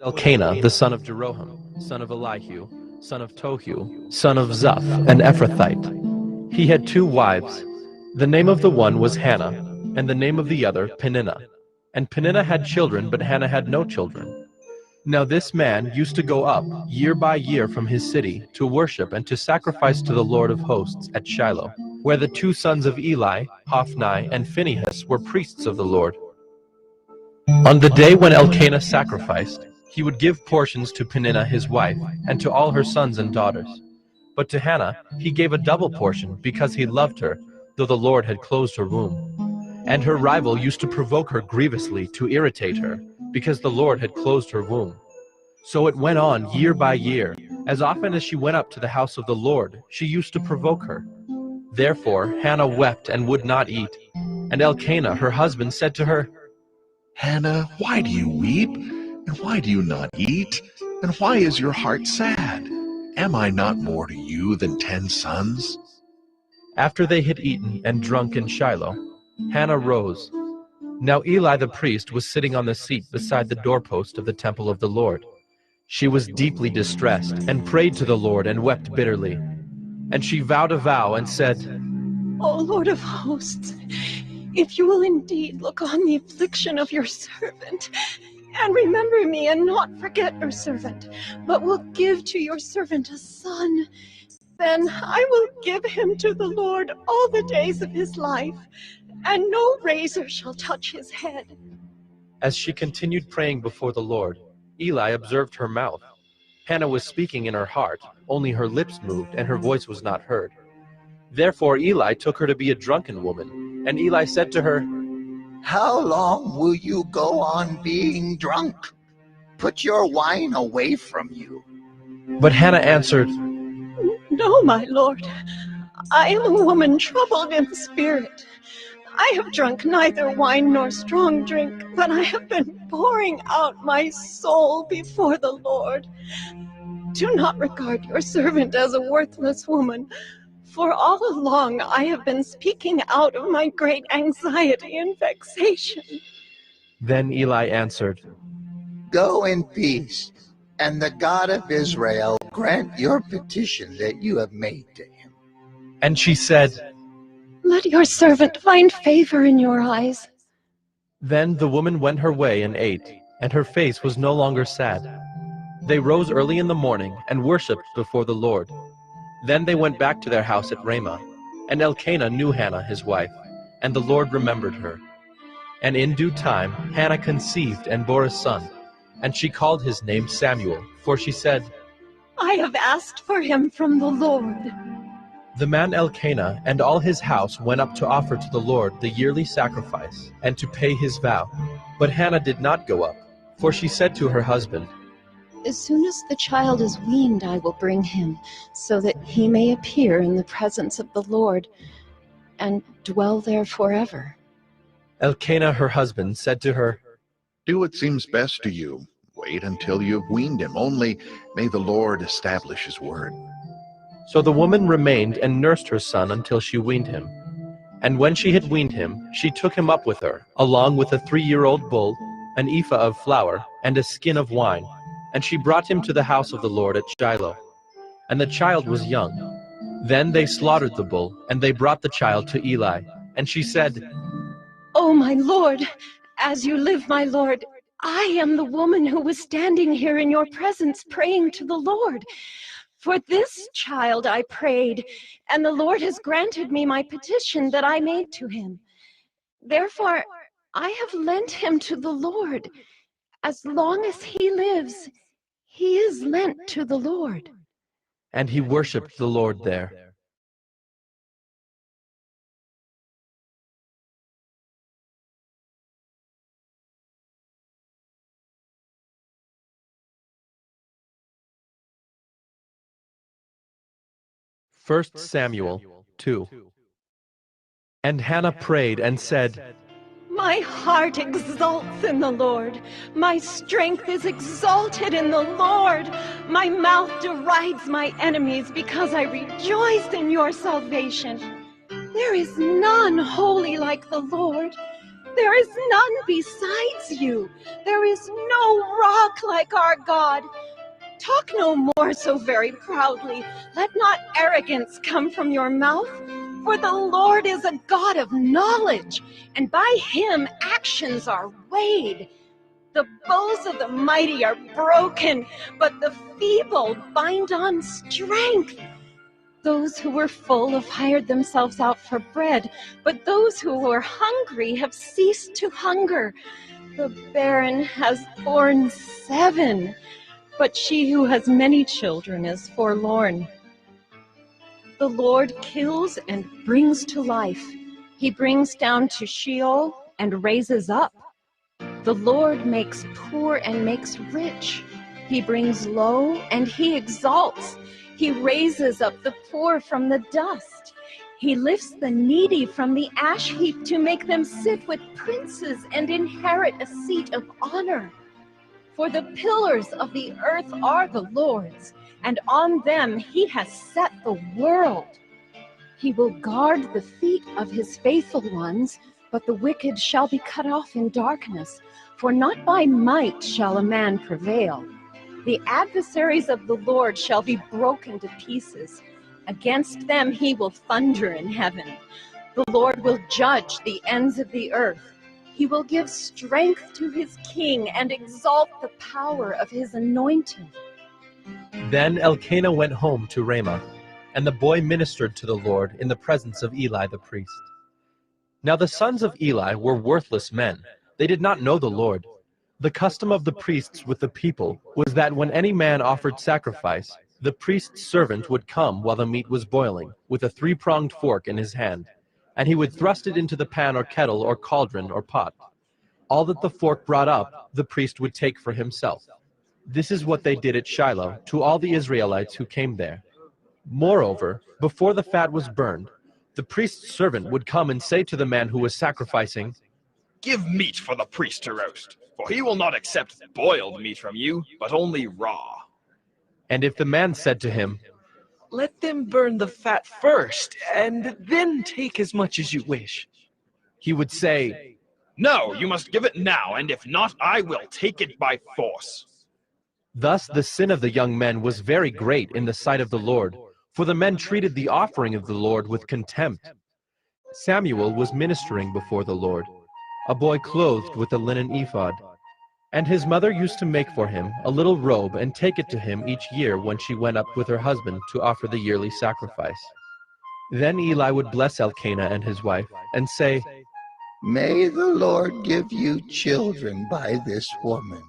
Elkanah, the son of Jeroham, son of Elihu, son of Tohu, son of Zuph, an Ephrathite. He had two wives. The name of the one was Hannah, and the name of the other Peninnah. And Peninnah had children, but Hannah had no children. Now this man used to go up year by year from his city to worship and to sacrifice to the Lord of hosts at Shiloh, where the two sons of Eli, Hophni and Phinehas, were priests of the Lord. On the day when Elkanah sacrificed, he would give portions to Peninnah his wife, and to all her sons and daughters. But to Hannah he gave a double portion, because he loved her, though the Lord had closed her womb. And her rival used to provoke her grievously to irritate her, because the Lord had closed her womb. So it went on year by year. As often as she went up to the house of the Lord, she used to provoke her. Therefore Hannah wept and would not eat. And Elkanah her husband said to her, Hannah, why do you weep? And why do you not eat? And why is your heart sad? Am I not more to you than 10 sons? After they had eaten and drunk in Shiloh, Hannah rose. Now Eli the priest was sitting on the seat beside the doorpost of the temple of the Lord. She was deeply distressed, and prayed to the Lord, and wept bitterly. And she vowed a vow, and said, O Lord of hosts, if you will indeed look on the affliction of your servant, and remember me, and not forget your servant, but will give to your servant a son, then I will give him to the Lord all the days of his life, and no razor shall touch his head. As she continued praying before the Lord, Eli observed her mouth. Hannah was speaking in her heart, only her lips moved, and her voice was not heard. Therefore Eli took her to be a drunken woman, and Eli said to her, How long will you go on being drunk? Put your wine away from you. But Hannah answered, No, my lord, I am a woman troubled in spirit. I have drunk neither wine nor strong drink, but I have been pouring out my soul before the Lord. Do not regard your servant as a worthless woman, for all along I have been speaking out of my great anxiety and vexation. Then Eli answered, Go in peace, and the God of Israel grant your petition that you have made to him. And she said, Let your servant find favor in your eyes. Then the woman went her way and ate, and her face was no longer sad. They rose early in the morning and worshipped before the Lord. Then they went back to their house at Ramah, and Elkanah knew Hannah his wife, and the Lord remembered her. And in due time Hannah conceived and bore a son, and she called his name Samuel, for she said, I have asked for him from the Lord. The man Elkanah and all his house went up to offer to the Lord the yearly sacrifice, and to pay his vow. But Hannah did not go up, for she said to her husband, As soon as the child is weaned, I will bring him, so that he may appear in the presence of the Lord, and dwell there forever. Elkanah her husband said to her, Do what seems best to you. Wait until you have weaned him. Only may the Lord establish his word. So the woman remained and nursed her son until she weaned him. And when she had weaned him, she took him up with her, along with a 3-year-old bull, an ephah of flour, and a skin of wine. And she brought him to the house of the Lord at Shiloh. And the child was young. Then they slaughtered the bull, and they brought the child to Eli. And she said, Oh, my Lord, as you live, my Lord, I am the woman who was standing here in your presence praying to the Lord. For this child I prayed, and the Lord has granted me my petition that I made to him. Therefore, I have lent him to the Lord. As long as he lives, he is lent to the Lord. and he worshipped the Lord there. First Samuel 2. And Hannah prayed and said, My heart exults in the Lord. My strength is exalted in the Lord. My mouth derides my enemies because I rejoice in your salvation. There is none holy like the Lord. There is none besides you. There is no rock like our God. Talk no more so very proudly. Let not arrogance come from your mouth. For the Lord is a God of knowledge, and by him actions are weighed. The bows of the mighty are broken, but the feeble bind on strength. Those who were full have hired themselves out for bread, but those who were hungry have ceased to hunger. The barren has borne 7, but she who has many children is forlorn. The Lord kills and brings to life. He brings down to Sheol and raises up. The Lord makes poor and makes rich. He brings low and he exalts. He raises up the poor from the dust. He lifts the needy from the ash heap to make them sit with princes and inherit a seat of honor. For the pillars of the earth are the Lord's, and on them he has set the world. He will guard the feet of his faithful ones, but the wicked shall be cut off in darkness, for not by might shall a man prevail. The adversaries of the Lord shall be broken to pieces. Against them he will thunder in heaven. The Lord will judge the ends of the earth. He will give strength to his king and exalt the power of his anointed. Then Elkanah went home to Ramah, and the boy ministered to the Lord in the presence of Eli the priest. Now the sons of Eli were worthless men. They did not know the Lord. The custom of the priests with the people was that when any man offered sacrifice, the priest's servant would come while the meat was boiling, with a 3-pronged fork in his hand, and he would thrust it into the pan or kettle or cauldron or pot. All that the fork brought up, the priest would take for himself. This is what they did at Shiloh to all the Israelites who came there. Moreover, before the fat was burned, the priest's servant would come and say to the man who was sacrificing, "Give meat for the priest to roast, for he will not accept boiled meat from you, but only raw." and if the man said to him, "Let them burn the fat first, and then take as much as you wish," he would say, "No, you must give it now, and if not, I will take it by force." Thus the sin of the young men was very great in the sight of the Lord, for the men treated the offering of the Lord with contempt. Samuel was ministering before the Lord, a boy clothed with a linen ephod. And his mother used to make for him a little robe and take it to him each year when she went up with her husband to offer the yearly sacrifice. Then Eli would bless Elkanah and his wife and say, May the Lord give you children by this woman,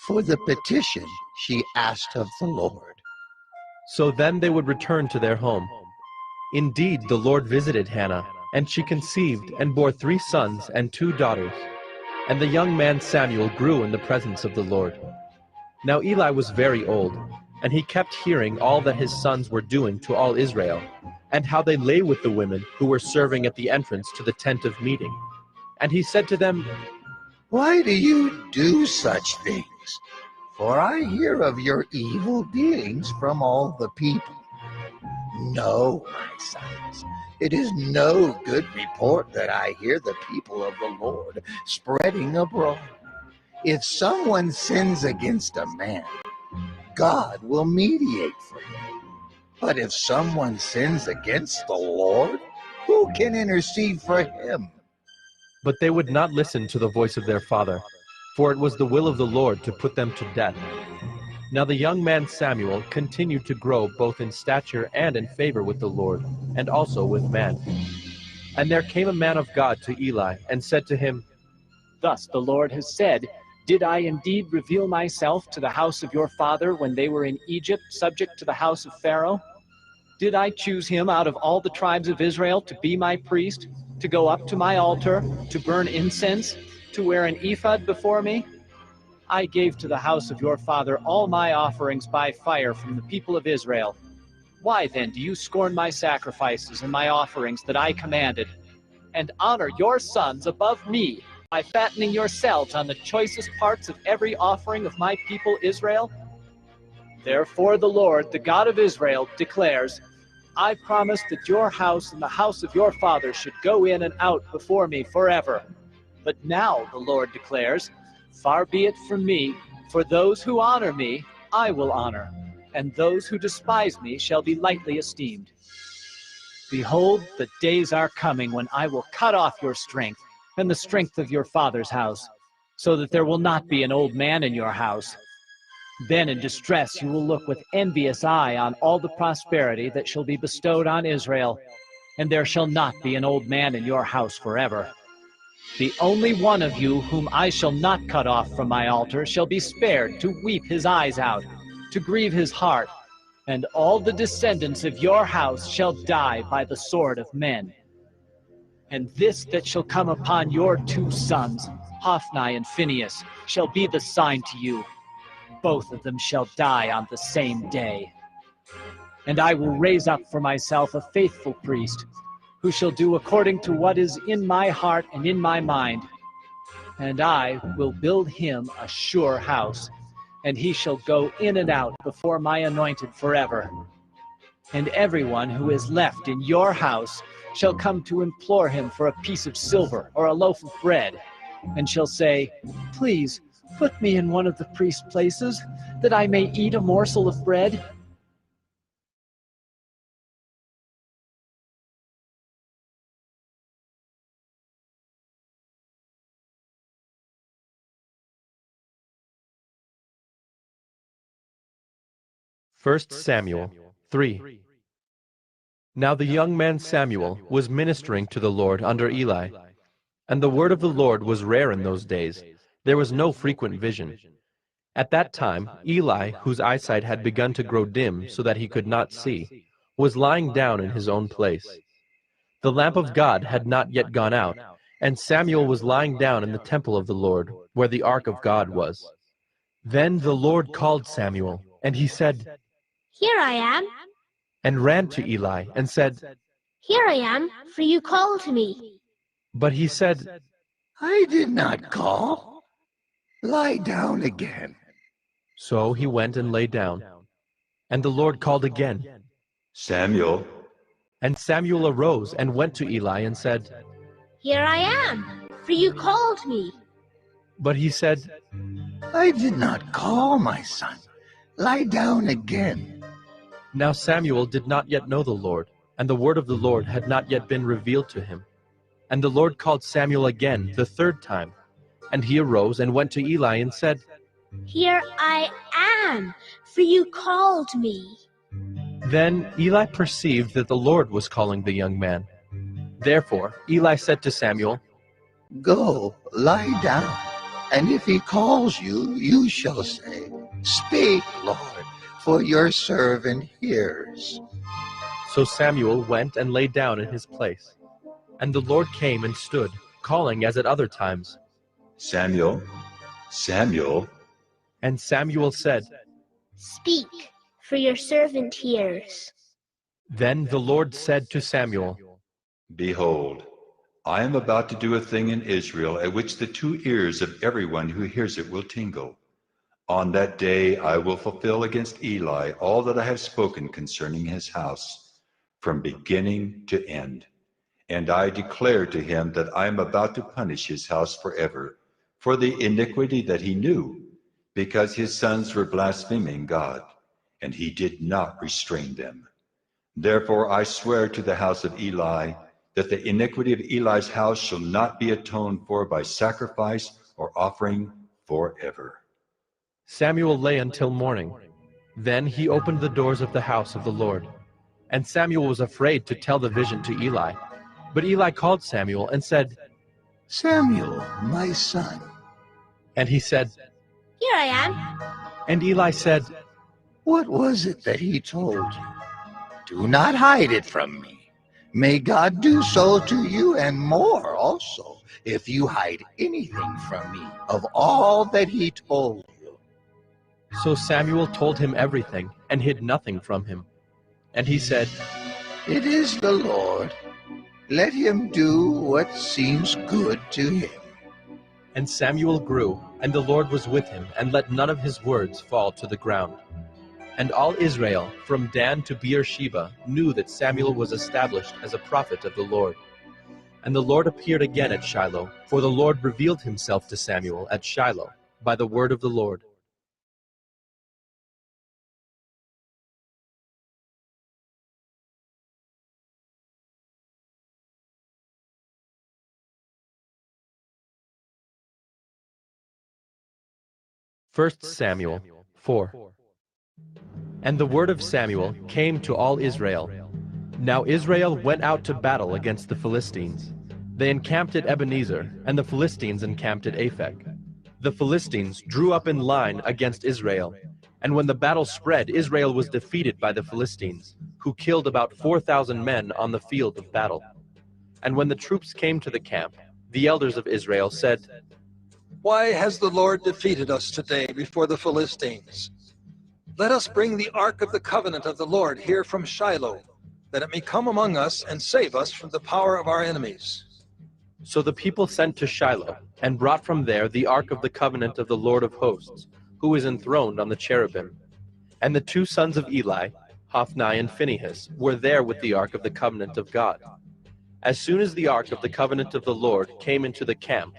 for the petition she asked of the Lord. So then they would return to their home. Indeed, the Lord visited Hannah, and she conceived and bore 3 sons and 2 daughters. And the young man Samuel grew in the presence of the Lord. Now Eli was very old, and he kept hearing all that his sons were doing to all Israel, and how they lay with the women who were serving at the entrance to the tent of meeting. And he said to them, Why do you do such things? For I hear of your evil dealings from all the people. No, my sons, it is no good report that I hear the people of the Lord spreading abroad. If someone sins against a man, God will mediate for him. But if someone sins against the Lord, who can intercede for him? But they would not listen to the voice of their father, for it was the will of the Lord to put them to death. Now the young man Samuel continued to grow both in stature and in favor with the Lord, and also with man. And there came a man of God to Eli, and said to him, Thus the Lord has said, Did I indeed reveal myself to the house of your father when they were in Egypt, subject to the house of Pharaoh? Did I choose him out of all the tribes of Israel to be my priest, to go up to my altar, to burn incense, to wear an ephod before me? I gave to the house of your father all my offerings by fire from the people of Israel. Why then do you scorn my sacrifices and my offerings that I commanded, and honor your sons above me by fattening yourselves on the choicest parts of every offering of my people Israel? Therefore the Lord, the God of Israel, declares, I promised that your house and the house of your father should go in and out before me forever. But now, the Lord declares, far be it from me, for those who honor me, I will honor, and those who despise me shall be lightly esteemed. Behold, the days are coming when I will cut off your strength and the strength of your father's house, so that there will not be an old man in your house. Then in distress you will look with envious eye on all the prosperity that shall be bestowed on Israel, and there shall not be an old man in your house forever. The only one of you whom I shall not cut off from my altar shall be spared to weep his eyes out, to grieve his heart, and all the descendants of your house shall die by the sword of men. And this that shall come upon your 2 sons, Hophni and Phinehas, shall be the sign to you. Both of them shall die on the same day. And I will raise up for myself a faithful priest, who shall do according to what is in my heart and in my mind. And I will build him a sure house, and he shall go in and out before my anointed forever. And everyone who is left in your house shall come to implore him for a piece of silver or a loaf of bread, and shall say, please, put me in one of the priest's places, that I may eat a morsel of bread. First Samuel 3. Now the young man Samuel was ministering to the Lord under Eli, and the word of the Lord was rare in those days. There was no frequent vision. At that time, Eli, whose eyesight had begun to grow dim so that he could not see, was lying down in his own place. The lamp of God had not yet gone out, and Samuel was lying down in the temple of the Lord, where the ark of God was. Then the Lord called Samuel, and he said, Here I am. And ran to Eli and said, Here I am, for you called me. But he said, I did not call. Lie down again. So he went and lay down. And the Lord called again, Samuel. And Samuel arose and went to Eli and said, Here I am, for you called me. But he said, I did not call, my son. Lie down again. Now Samuel did not yet know the Lord, and the word of the Lord had not yet been revealed to him. And the Lord called Samuel again the 3rd time. And he arose and went to Eli and said, Here I am, for you called me. Then Eli perceived that the Lord was calling the young man. Therefore Eli said to Samuel, Go, lie down, and if he calls you, you shall say, Speak, Lord, for your servant hears. So Samuel went and lay down in his place. And the Lord came and stood, calling as at other times, Samuel, Samuel. And Samuel said, Speak, for your servant hears. Then the Lord said to Samuel, Behold, I am about to do a thing in Israel at which the 2 ears of everyone who hears it will tingle. On that day I will fulfill against Eli all that I have spoken concerning his house, from beginning to end. And I declare to him that I am about to punish his house forever for the iniquity that he knew, because his sons were blaspheming God, and he did not restrain them. Therefore I swear to the house of Eli that the iniquity of Eli's house shall not be atoned for by sacrifice or offering forever. Samuel lay until morning. Then he opened the doors of the house of the Lord. And Samuel was afraid to tell the vision to Eli. But Eli called Samuel and said, Samuel, my son. And he said, Here I am. And Eli said, What was it that he told you? Do not hide it from me. May God do so to you and more also, if you hide anything from me of all that he told you. So Samuel told him everything and hid nothing from him. And he said, It is the Lord. Let him do what seems good to him. And Samuel grew, and the Lord was with him, and let none of his words fall to the ground. And all Israel, from Dan to Beersheba, knew that Samuel was established as a prophet of the Lord. And the Lord appeared again at Shiloh, for the Lord revealed himself to Samuel at Shiloh by the word of the Lord. First Samuel 4. And the word of Samuel came to all Israel. Now Israel went out to battle against the Philistines. They encamped at Ebenezer, and the Philistines encamped at Aphek. The Philistines drew up in line against Israel, and when the battle spread, Israel was defeated by the Philistines, who killed about 4,000 men on the field of battle. And when the troops came to the camp, the elders of Israel said, "Why has the Lord defeated us today before the Philistines? Let us bring the ark of the covenant of the Lord here from Shiloh, that it may come among us and save us from the power of our enemies." So the people sent to Shiloh, and brought from there the ark of the covenant of the Lord of hosts, who is enthroned on the cherubim. And the two sons of Eli, Hophni and Phinehas, were there with the ark of the covenant of God. As soon as the ark of the covenant of the Lord came into the camp,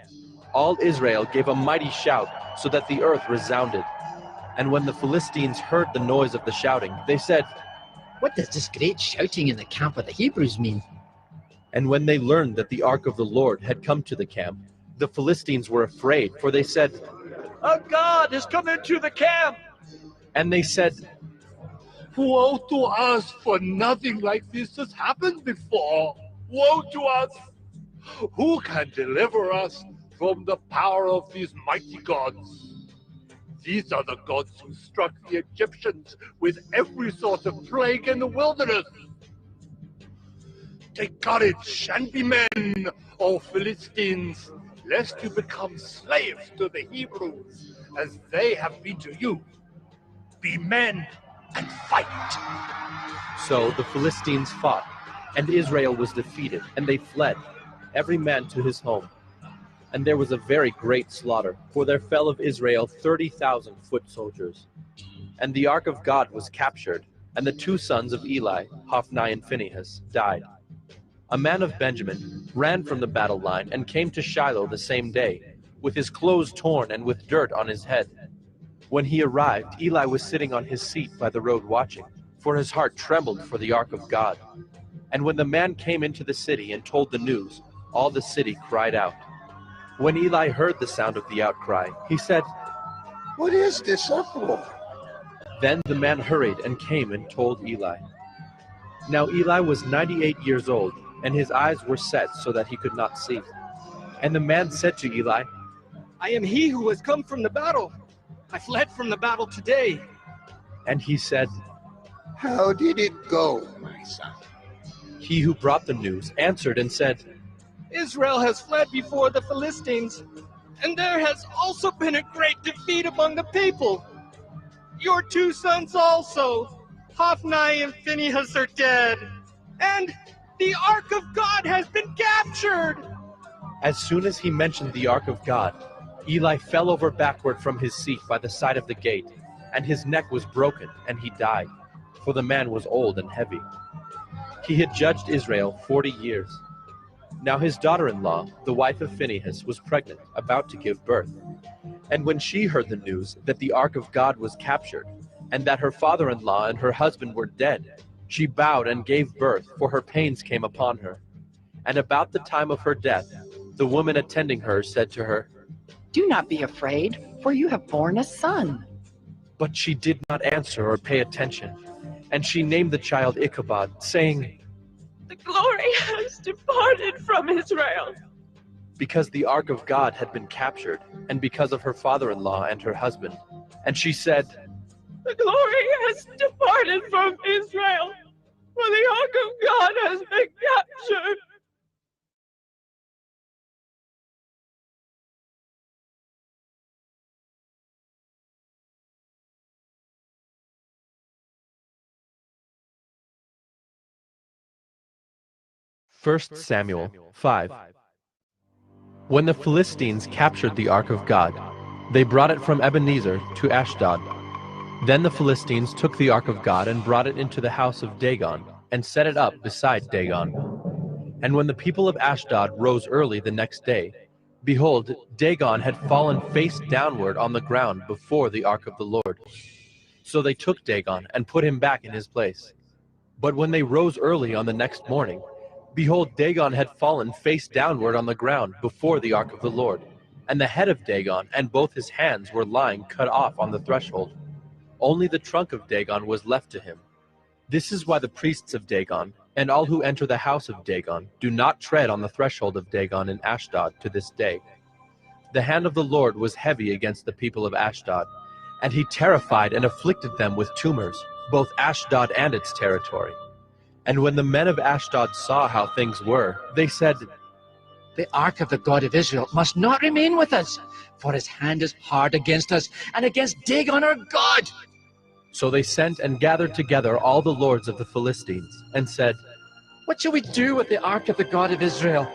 all Israel gave a mighty shout, so that the earth resounded. And when the Philistines heard the noise of the shouting, they said, "What does this great shouting in the camp of the Hebrews mean?" And when they learned that the ark of the Lord had come to the camp, the Philistines were afraid, for they said, "A god has come into the camp!" And they said, "Woe to us, for nothing like this has happened before. Woe to us! Who can deliver us from the power of these mighty gods? These are the gods who struck the Egyptians with every sort of plague in the wilderness. Take courage and be men, O Philistines, lest you become slaves to the Hebrews, as they have been to you. Be men and fight." So the Philistines fought, and Israel was defeated, and they fled, every man to his home. And there was a very great slaughter, for there fell of Israel 30,000 foot soldiers. And the ark of God was captured, and the two sons of Eli, Hophni and Phinehas, died. A man of Benjamin ran from the battle line and came to Shiloh the same day, with his clothes torn and with dirt on his head. When he arrived, Eli was sitting on his seat by the road watching, for his heart trembled for the ark of God. And when the man came into the city and told the news, all the city cried out. When Eli heard the sound of the outcry, he said, "What is this uproar?" Then the man hurried and came and told Eli. Now Eli was 98 years old, and his eyes were set so that he could not see. And the man said to Eli, "I am he who has come from the battle. I fled from the battle today." And he said, "How did it go, my son?" He who brought the news answered and said, "Israel has fled before the Philistines, and there has also been a great defeat among the people. Your two sons also, Hophni and Phinehas, are dead, and the ark of God has been captured." As soon as he mentioned the ark of God, Eli fell over backward from his seat by the side of the gate, and his neck was broken, and he died, for the man was old and heavy. He had judged Israel 40 years. Now his daughter-in-law, the wife of Phinehas, was pregnant, about to give birth. And when she heard the news that the ark of God was captured, and that her father-in-law and her husband were dead, she bowed and gave birth, for her pains came upon her. And about the time of her death, the woman attending her said to her, "Do not be afraid, for you have borne a son." But she did not answer or pay attention, and she named the child Ichabod, saying, "The glory has departed from Israel." Because the ark of God had been captured, and because of her father-in-law and her husband. And she said, "The glory has departed from Israel, for the ark of God has been captured." First Samuel 5. When the Philistines captured the ark of God, they brought it from Ebenezer to Ashdod. Then the Philistines took the ark of God and brought it into the house of Dagon, and set it up beside Dagon. And when the people of Ashdod rose early the next day, behold, Dagon had fallen face downward on the ground before the ark of the Lord. So they took Dagon and put him back in his place. But when they rose early on the next morning, behold, Dagon had fallen face downward on the ground before the ark of the Lord, and the head of Dagon and both his hands were lying cut off on the threshold. Only the trunk of Dagon was left to him. This is why the priests of Dagon, and all who enter the house of Dagon, do not tread on the threshold of Dagon in Ashdod to this day. The hand of the Lord was heavy against the people of Ashdod, and he terrified and afflicted them with tumors, both Ashdod and its territory. And when the men of Ashdod saw how things were, they said, The ark of the God of Israel must not remain with us, for his hand is hard against us and against Dagon our God. So they sent and gathered together all the lords of the Philistines, and said, What shall we do with the ark of the God of Israel?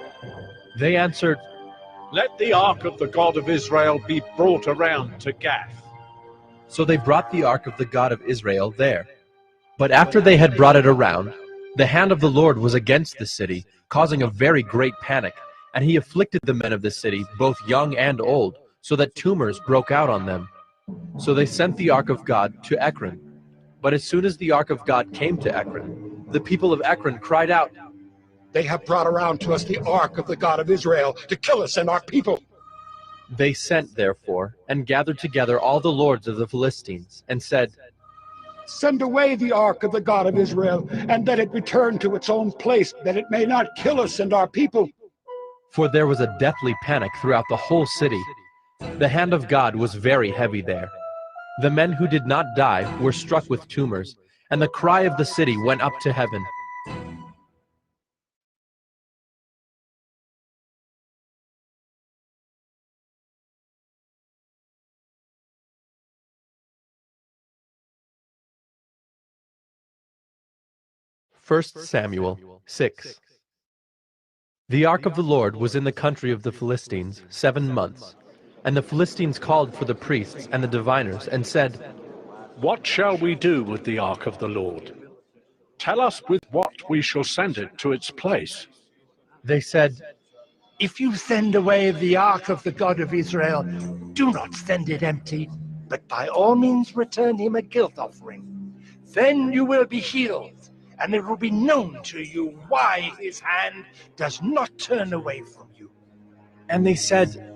They answered, Let the ark of the God of Israel be brought around to Gath. So they brought the ark of the God of Israel there. But after they had brought it around, the hand of the Lord was against the city, causing a very great panic, and he afflicted the men of the city, both young and old, so that tumors broke out on them. So they sent the ark of God to Ekron. But as soon as the ark of God came to Ekron, the people of Ekron cried out, They have brought around to us the ark of the God of Israel to kill us and our people. They sent, therefore, and gathered together all the lords of the Philistines, and said, Send away the ark of the God of Israel, and let it return to its own place, that it may not kill us and our people. For there was a deathly panic throughout the whole city. The hand of God was very heavy there. The men who did not die were struck with tumors, and the cry of the city went up to heaven. First Samuel 6. The ark of the Lord was in the country of the Philistines 7 months. And the Philistines called for the priests and the diviners, and said, What shall we do with the ark of the Lord? Tell us with what we shall send it to its place. They said, If you send away the ark of the God of Israel, do not send it empty, but by all means return him a guilt offering. Then you will be healed, and it will be known to you why his hand does not turn away from you. And they said,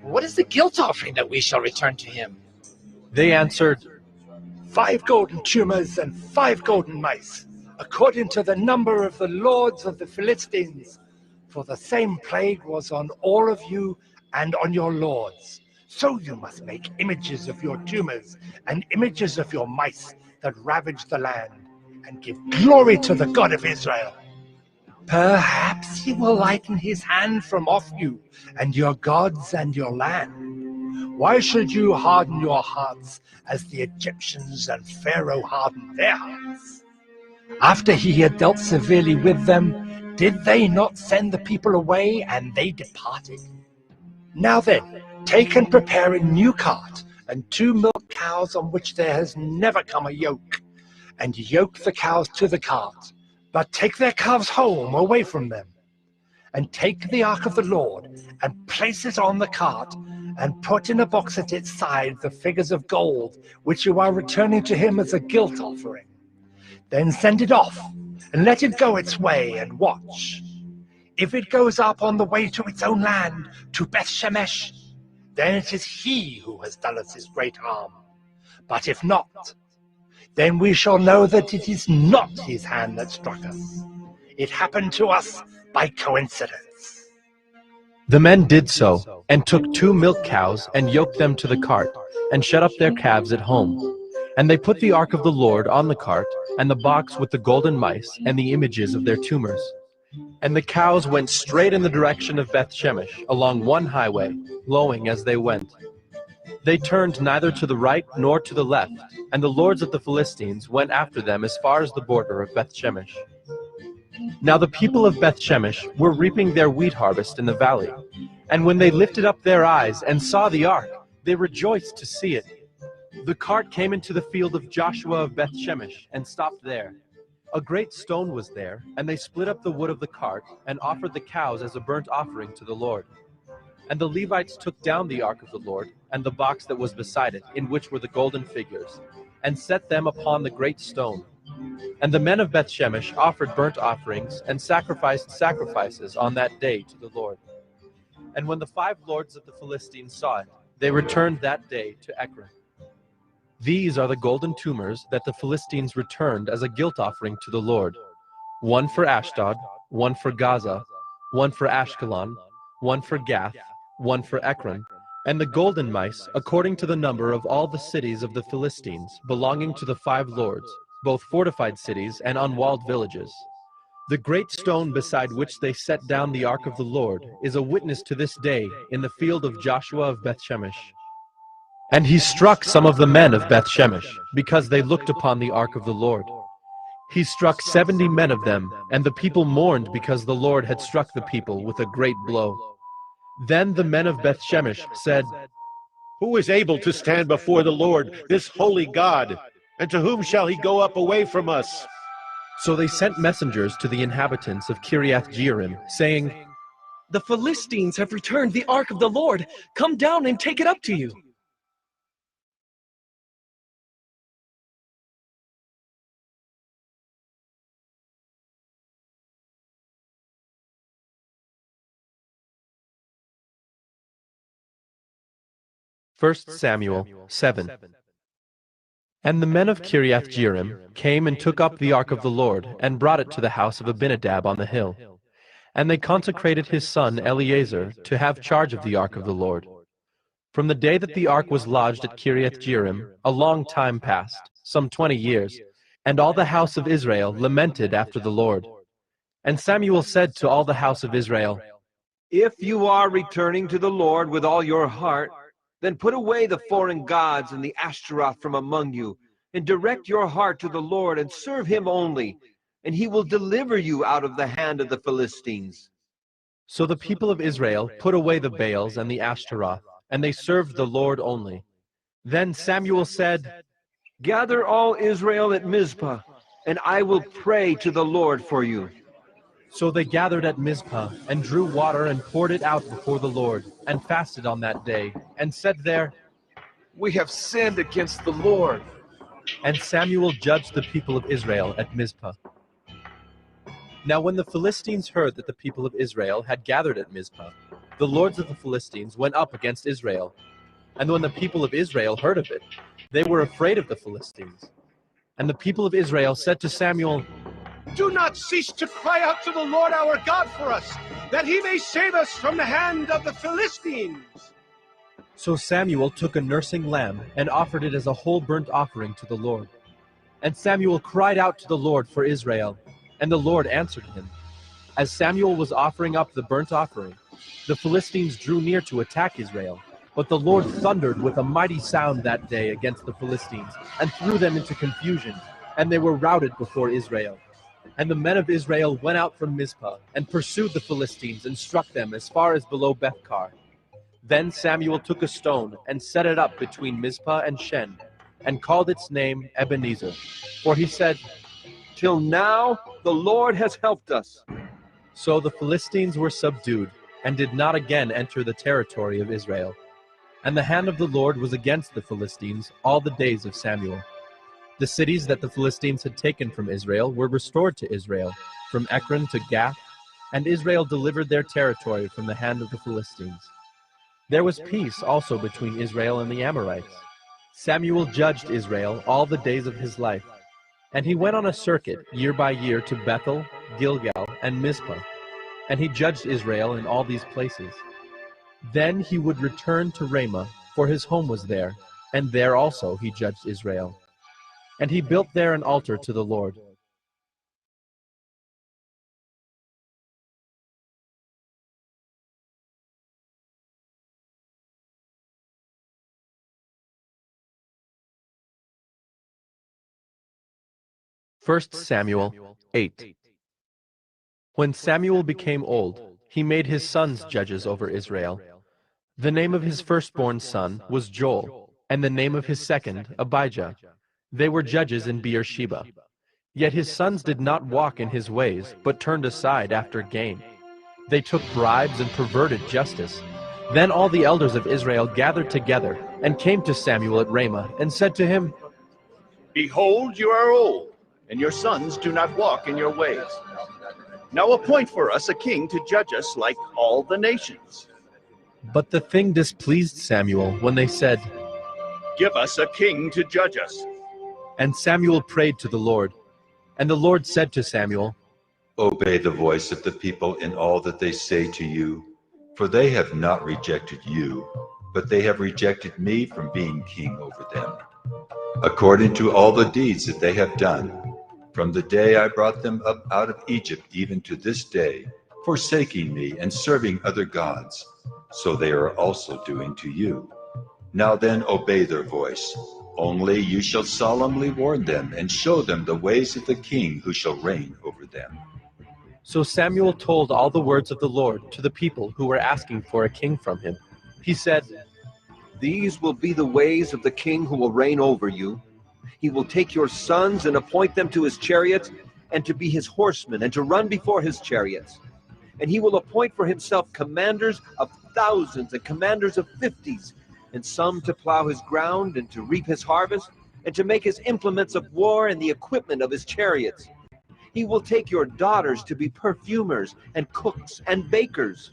What is the guilt offering that we shall return to him? They answered, 5 golden tumors and 5 golden mice, according to the number of the lords of the Philistines. For the same plague was on all of you and on your lords. So you must make images of your tumors and images of your mice that ravage the land, and give glory to the God of Israel. Perhaps he will lighten his hand from off you and your gods and your land. Why should you harden your hearts as the Egyptians and Pharaoh hardened their hearts? After he had dealt severely with them, did they not send the people away, and they departed? Now then, take and prepare a new cart, and 2 milk cows on which there has never come a yoke, and yoke the cows to the cart, but take their calves home away from them. And take the ark of the Lord, and place it on the cart, and put in a box at its side the figures of gold, which you are returning to him as a guilt offering. Then send it off, and let it go its way, and watch. If it goes up on the way to its own land, to Beth Shemesh, then it is he who has done us this great harm. But if not, then we shall know that it is not his hand that struck us. It happened to us by coincidence. The men did so, and took 2 milk cows, and yoked them to the cart, and shut up their calves at home. And they put the ark of the Lord on the cart, and the box with the golden mice, and the images of their tumors. And the cows went straight in the direction of Beth Shemesh, along one highway, lowing as they went. They turned neither to the right nor to the left, and the lords of the Philistines went after them as far as the border of Beth Shemesh. Now the people of Beth Shemesh were reaping their wheat harvest in the valley, and when they lifted up their eyes and saw the ark, they rejoiced to see it. The cart came into the field of Joshua of Beth Shemesh and stopped there. A great stone was there, and they split up the wood of the cart and offered the cows as a burnt offering to the Lord. And the Levites took down the ark of the Lord and the box that was beside it, in which were the golden figures, and set them upon the great stone. And the men of Bethshemesh offered burnt offerings and sacrificed sacrifices on that day to the Lord. And when the 5 lords of the Philistines saw it, they returned that day to Ekron. These are the golden tumors that the Philistines returned as a guilt offering to the Lord. 1 for Ashdod, 1 for Gaza, 1 for Ashkelon, 1 for Gath, 1 for Ekron, and the golden mice, according to the number of all the cities of the Philistines, belonging to the 5 lords, both fortified cities and unwalled villages. The great stone beside which they set down the ark of the Lord is a witness to this day in the field of Joshua of Bethshemesh. And he struck some of the men of Bethshemesh, because they looked upon the ark of the Lord. He struck 70 men of them, and the people mourned because the Lord had struck the people with a great blow. Then the men of Bethshemesh said, "Who is able to stand before the Lord, this holy God? And to whom shall he go up away from us?" So they sent messengers to the inhabitants of Kiriath-Jearim, saying, "The Philistines have returned the ark of the Lord. Come down and take it up to you." First Samuel 7. And the men of Kiriath-Jearim came and took up the ark of the Lord, and brought it to the house of Abinadab on the hill. And they consecrated his son Eleazar to have charge of the ark of the Lord. From the day that the ark was lodged at Kiriath-Jearim, a long time passed, some 20 years, and all the house of Israel lamented after the Lord. And Samuel said to all the house of Israel, "If you are returning to the Lord with all your heart, then put away the foreign gods and the Ashtaroth from among you, and direct your heart to the Lord and serve him only, and he will deliver you out of the hand of the Philistines." So the people of Israel put away the Baals and the Ashtaroth, and they served the Lord only. Then Samuel said, "Gather all Israel at Mizpah, and I will pray to the Lord for you." So they gathered at Mizpah, and drew water and poured it out before the Lord, and fasted on that day, and said there, "We have sinned against the Lord." And Samuel judged the people of Israel at Mizpah. Now when the Philistines heard that the people of Israel had gathered at Mizpah, the lords of the Philistines went up against Israel. And when the people of Israel heard of it, they were afraid of the Philistines. And the people of Israel said to Samuel, "Do not cease to cry out to the Lord our God for us, that he may save us from the hand of the Philistines." So Samuel took a nursing lamb and offered it as a whole burnt offering to the Lord. And Samuel cried out to the Lord for Israel, and the Lord answered him. As Samuel was offering up the burnt offering, the Philistines drew near to attack Israel. But the Lord thundered with a mighty sound that day against the Philistines, and threw them into confusion, and they were routed before Israel. And the men of Israel went out from Mizpah, and pursued the Philistines, and struck them as far as below Bethkar. Then Samuel took a stone, and set it up between Mizpah and Shen, and called its name Ebenezer. For he said, "Till now the Lord has helped us." So the Philistines were subdued, and did not again enter the territory of Israel. And the hand of the Lord was against the Philistines all the days of Samuel. The cities that the Philistines had taken from Israel were restored to Israel, from Ekron to Gath, and Israel delivered their territory from the hand of the Philistines. There was peace also between Israel and the Amorites. Samuel judged Israel all the days of his life, and he went on a circuit year by year to Bethel, Gilgal, and Mizpah, and he judged Israel in all these places. Then he would return to Ramah, for his home was there, and there also he judged Israel. And he built there an altar to the Lord. First Samuel 8. When Samuel became old, he made his sons judges over Israel. The name of his firstborn son was Joel, and the name of his second, Abijah. They were judges in Beersheba. Yet his sons did not walk in his ways, but turned aside after gain. They took bribes and perverted justice. Then all the elders of Israel gathered together and came to Samuel at Ramah and said to him, Behold, you are old, and your sons do not walk in your ways. Now appoint for us a king to judge us like all the nations. But the thing displeased Samuel when they said, Give us a king to judge us. And Samuel prayed to the Lord. And the Lord said to Samuel, Obey the voice of the people in all that they say to you, for they have not rejected you, but they have rejected me from being king over them, according to all the deeds that they have done, from the day I brought them up out of Egypt even to this day, forsaking me and serving other gods, so they are also doing to you. Now then obey their voice. Only you shall solemnly warn them and show them the ways of the king who shall reign over them. So Samuel told all the words of the Lord to the people who were asking for a king from him. He said, These will be the ways of the king who will reign over you. He will take your sons and appoint them to his chariots and to be his horsemen and to run before his chariots. And he will appoint for himself commanders of thousands and commanders of 50s, and some to plow his ground and to reap his harvest, and to make his implements of war and the equipment of his chariots. He will take your daughters to be perfumers and cooks and bakers.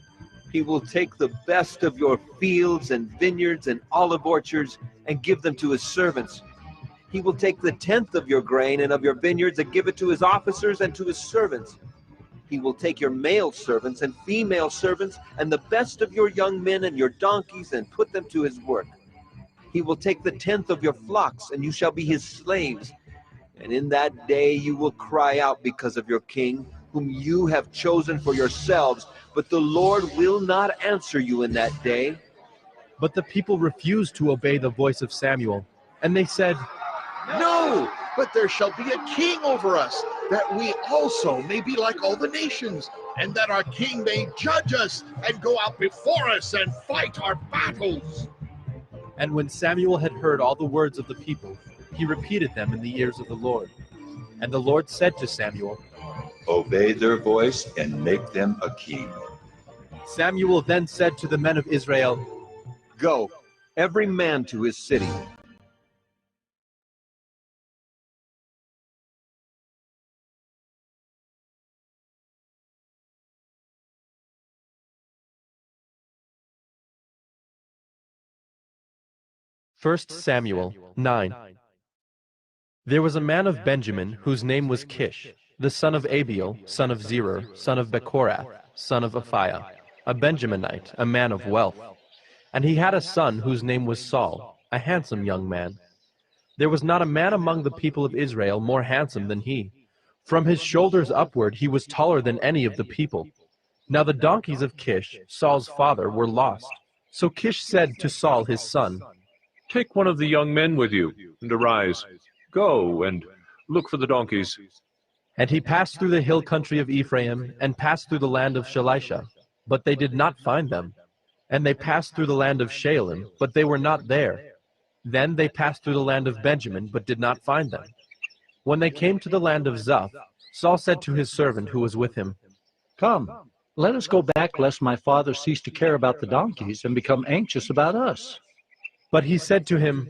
He will take the best of your fields and vineyards and olive orchards and give them to his servants. He will take the 10th of your grain and of your vineyards and give it to his officers and to his servants. He will take your male servants and female servants and the best of your young men and your donkeys and put them to his work. He will take the 10th of your flocks, and you shall be his slaves. And in that day you will cry out because of your king, whom you have chosen for yourselves, but the Lord will not answer you in that day. But the people refused to obey the voice of Samuel, and they said, No, but there shall be a king over us, that we also may be like all the nations, and that our king may judge us and go out before us and fight our battles. And when Samuel had heard all the words of the people, he repeated them in the ears of the Lord. And the Lord said to Samuel, Obey their voice and make them a king. Samuel then said to the men of Israel, Go, every man to his city. First Samuel 9. There was a man of Benjamin whose name was Kish, the son of Abiel, son of Zerah, son of Bechorath, son of Aphiah, a Benjaminite, a man of wealth. And he had a son whose name was Saul, a handsome young man. There was not a man among the people of Israel more handsome than he. From his shoulders upward he was taller than any of the people. Now the donkeys of Kish, Saul's father, were lost. So Kish said to Saul his son, Take one of the young men with you, and arise. Go and look for the donkeys. And he passed through the hill country of Ephraim, and passed through the land of Shalisha, but they did not find them. And they passed through the land of Shalem, but they were not there. Then they passed through the land of Benjamin, but did not find them. When they came to the land of Zuph, Saul said to his servant who was with him, Come, let us go back, lest my father cease to care about the donkeys and become anxious about us. But he said to him,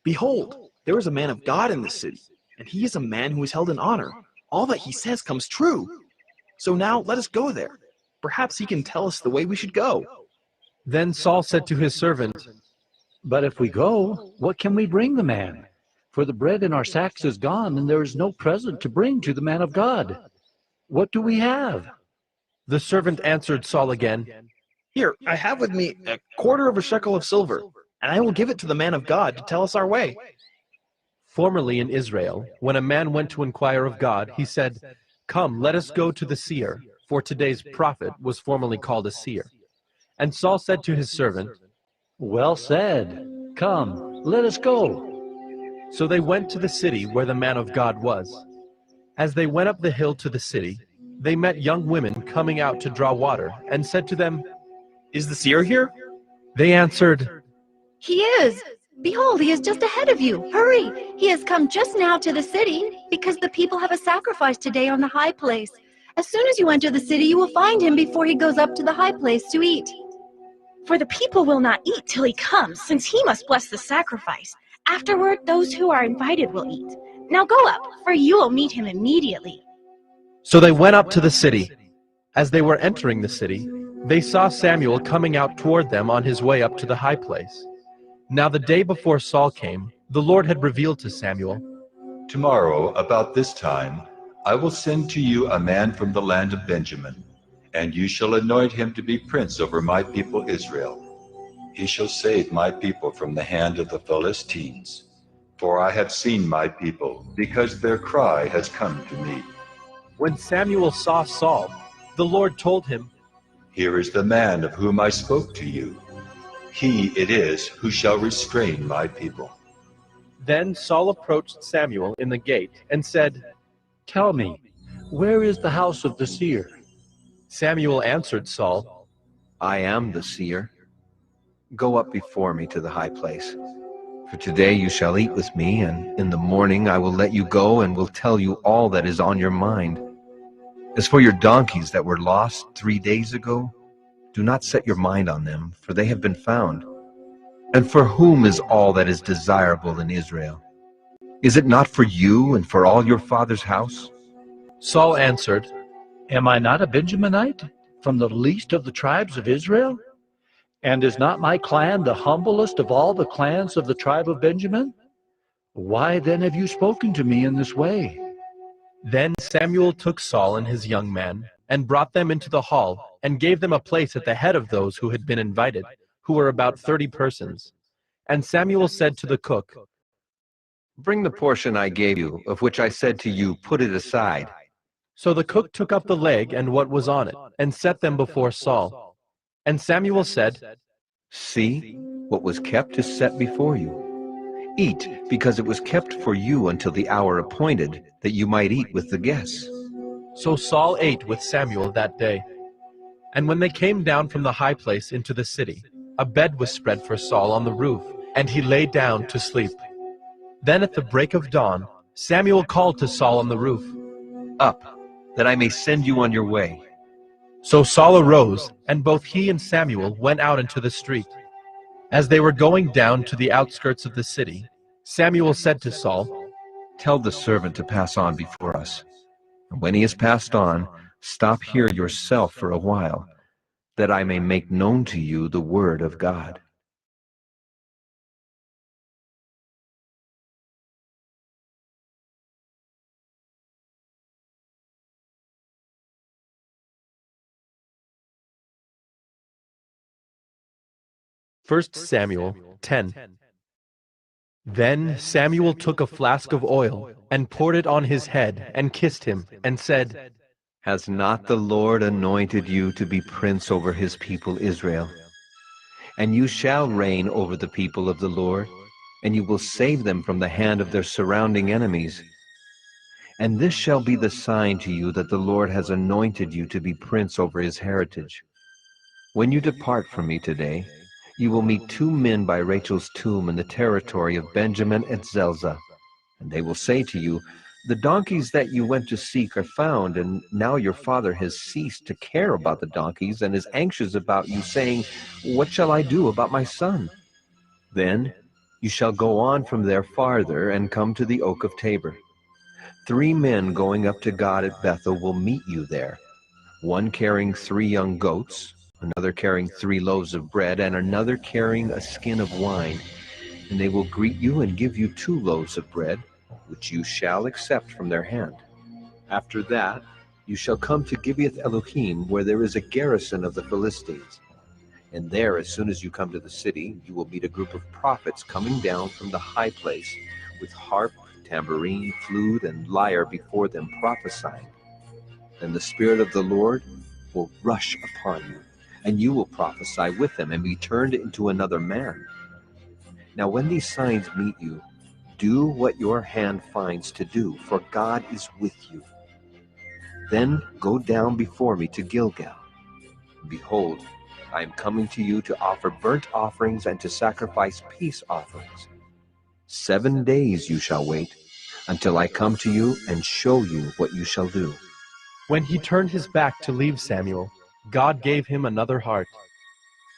Behold, there is a man of God in this city, and he is a man who is held in honor. All that he says comes true. So now let us go there. Perhaps he can tell us the way we should go. Then Saul said to his servant, But if we go, what can we bring the man? For the bread in our sacks is gone, and there is no present to bring to the man of God. What do we have? The servant answered Saul again, Here, I have with me a quarter of a shekel of silver, and I will give it to the man of God to tell us our way. Formerly in Israel, when a man went to inquire of God, he said, Come, let us go to the seer, for today's prophet was formerly called a seer. And Saul said to his servant, Well said. Come, let us go. So they went to the city where the man of God was. As they went up the hill to the city, they met young women coming out to draw water, and said to them, Is the seer here? They answered, He is. Behold, he is just ahead of you. Hurry, he has come just now to the city. because the people have a sacrifice today on the high place. As soon as you enter the city, you will find him before he goes up to the high place to eat. For the people will not eat till he comes, since he must bless the sacrifice. Afterward, those who are invited will eat. Now go up, for you will meet him immediately. So they went up to the city. As they were entering the city, they saw Samuel coming out toward them on his way up to the high place. Now the day before Saul came, the Lord had revealed to Samuel, Tomorrow, about this time, I will send to you a man from the land of Benjamin, and you shall anoint him to be prince over my people Israel. He shall save my people from the hand of the Philistines. For I have seen my people, because their cry has come to me. When Samuel saw Saul, the Lord told him, Here is the man of whom I spoke to you. He it is who shall restrain my people. Then Saul approached Samuel in the gate and said, Tell me, where is the house of the seer? Samuel answered Saul, I am the seer. Go up before me to the high place. For today you shall eat with me, and in the morning I will let you go and will tell you all that is on your mind. As for your donkeys that were lost 3 days ago, do not set your mind on them, for they have been found. And for whom is all that is desirable in Israel? Is it not for you and for all your father's house? Saul answered, Am I not a Benjaminite, from the least of the tribes of Israel? And is not my clan the humblest of all the clans of the tribe of Benjamin? Why then have you spoken to me in this way? Then Samuel took Saul and his young men, and brought them into the hall, and gave them a place at the head of those who had been invited, who were about 30 persons. And Samuel said to the cook, Bring the portion I gave you, of which I said to you, put it aside. So the cook took up the leg and what was on it, and set them before Saul. And Samuel said, See, what was kept is set before you. Eat, because it was kept for you until the hour appointed, that you might eat with the guests. So Saul ate with Samuel that day. And when they came down from the high place into the city, a bed was spread for Saul on the roof, and he lay down to sleep. Then at the break of dawn, Samuel called to Saul on the roof, Up, that I may send you on your way. So Saul arose, and both he and Samuel went out into the street. As they were going down to the outskirts of the city, Samuel said to Saul, Tell the servant to pass on before us. And when he has passed on, stop here yourself for a while, that I may make known to you the word of God. First Samuel 10. Then Samuel took a flask of oil, and poured it on his head, and kissed him, and said, Has not the Lord anointed you to be prince over his people Israel? And you shall reign over the people of the Lord, and you will save them from the hand of their surrounding enemies. And this shall be the sign to you that the Lord has anointed you to be prince over his heritage. When you depart from me today, you will meet 2 men by Rachel's tomb in the territory of Benjamin at Zelzah. And they will say to you, The donkeys that you went to seek are found, and now your father has ceased to care about the donkeys and is anxious about you, saying, What shall I do about my son? Then you shall go on from there farther and come to the oak of Tabor. 3 men going up to God at Bethel will meet you there, one carrying 3 young goats, another carrying 3 loaves of bread, and another carrying a skin of wine. And they will greet you and give you 2 loaves of bread, which you shall accept from their hand. After that, you shall come to Gibeath Elohim, where there is a garrison of the Philistines. And there, as soon as you come to the city, you will meet a group of prophets coming down from the high place, with harp, tambourine, flute, and lyre before them, prophesying. Then the Spirit of the Lord will rush upon you, and you will prophesy with them and be turned into another man. Now when these signs meet you, do what your hand finds to do, for God is with you. Then go down before me to Gilgal. Behold, I am coming to you to offer burnt offerings and to sacrifice peace offerings. 7 days you shall wait, until I come to you and show you what you shall do. When he turned his back to leave Samuel, God gave him another heart.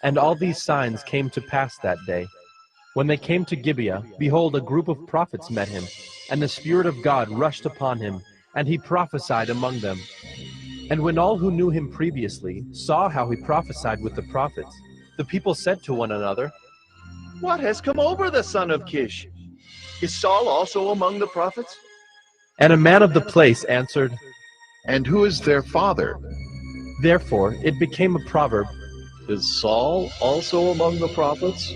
And all these signs came to pass that day. When they came to Gibeah, behold, a group of prophets met him, and the Spirit of God rushed upon him, and he prophesied among them. And when all who knew him previously saw how he prophesied with the prophets, the people said to one another, What has come over the son of Kish? Is Saul also among the prophets? And a man of the place answered, And who is their father? Therefore it became a proverb, Is Saul also among the prophets?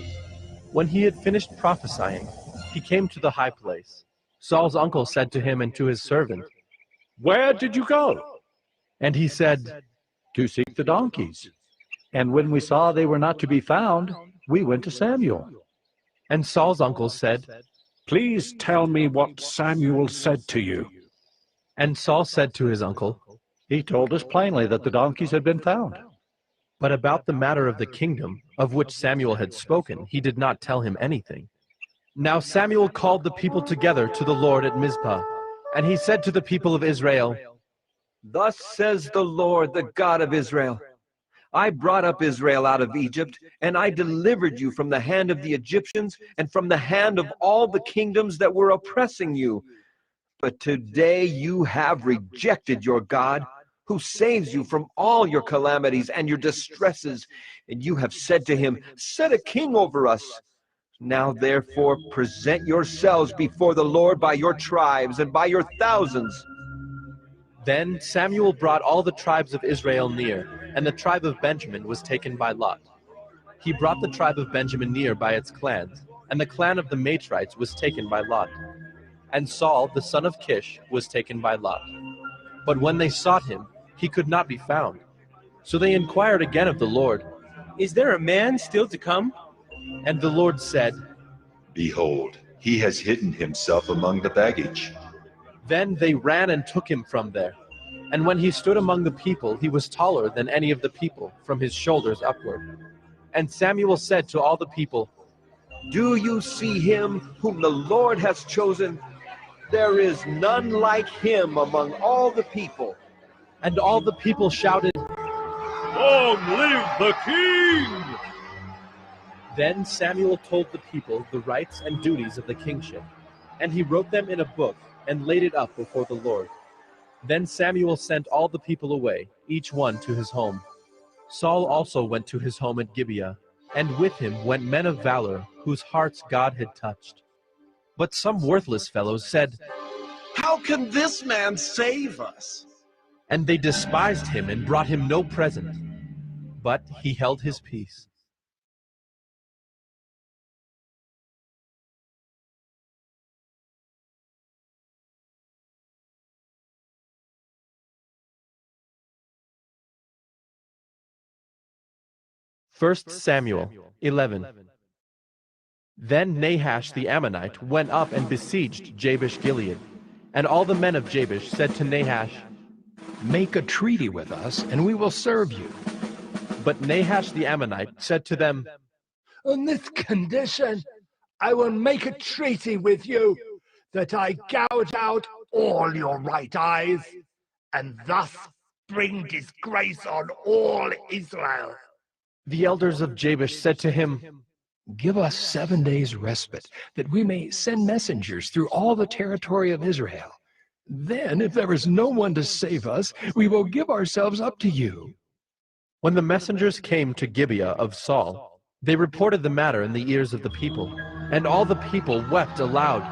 When he had finished prophesying, he came to the high place. Saul's uncle said to him and to his servant, Where did you go? And he said, To seek the donkeys. And when we saw they were not to be found, we went to Samuel. And Saul's uncle said, Please tell me what Samuel said to you. And Saul said to his uncle, He told us plainly that the donkeys had been found. But about the matter of the kingdom, of which Samuel had spoken, he did not tell him anything. Now Samuel called the people together to the Lord at Mizpah, and he said to the people of Israel, Thus says the Lord, the God of Israel, I brought up Israel out of Egypt, and I delivered you from the hand of the Egyptians and from the hand of all the kingdoms that were oppressing you. But today you have rejected your God, who saves you from all your calamities and your distresses, and you have said to him, Set a king over us. Now therefore present yourselves before the Lord by your tribes and by your thousands. Then Samuel brought all the tribes of Israel near, and the tribe of Benjamin was taken by lot. He brought the tribe of Benjamin near by its clans, and the clan of the Matrites was taken by lot. And Saul, the son of Kish, was taken by lot. But when they sought him, he could not be found. So they inquired again of the Lord, Is there a man still to come? And the Lord said, Behold, he has hidden himself among the baggage. Then they ran and took him from there. And when he stood among the people, he was taller than any of the people, from his shoulders upward. And Samuel said to all the people, Do you see him whom the Lord has chosen? There is none like him among all the people. And all the people shouted, Long live the king! Then Samuel told the people the rights and duties of the kingship, and he wrote them in a book and laid it up before the Lord. Then Samuel sent all the people away, each one to his home. Saul also went to his home at Gibeah, and with him went men of valor, whose hearts God had touched. But some worthless fellows said, How can this man save us? And they despised him and brought him no present. But he held his peace. First Samuel 11. Then Nahash the Ammonite went up and besieged Jabesh Gilead. And all the men of Jabesh said to Nahash, Make a treaty with us, and we will serve you. But Nahash the Ammonite said to them, On this condition, I will make a treaty with you, that I gouge out all your right eyes, and thus bring disgrace on all Israel. The elders of Jabesh said to him, Give us 7 days' respite, that we may send messengers through all the territory of Israel. Then, if there is no one to save us, we will give ourselves up to you. When the messengers came to Gibeah of Saul, they reported the matter in the ears of the people, and all the people wept aloud.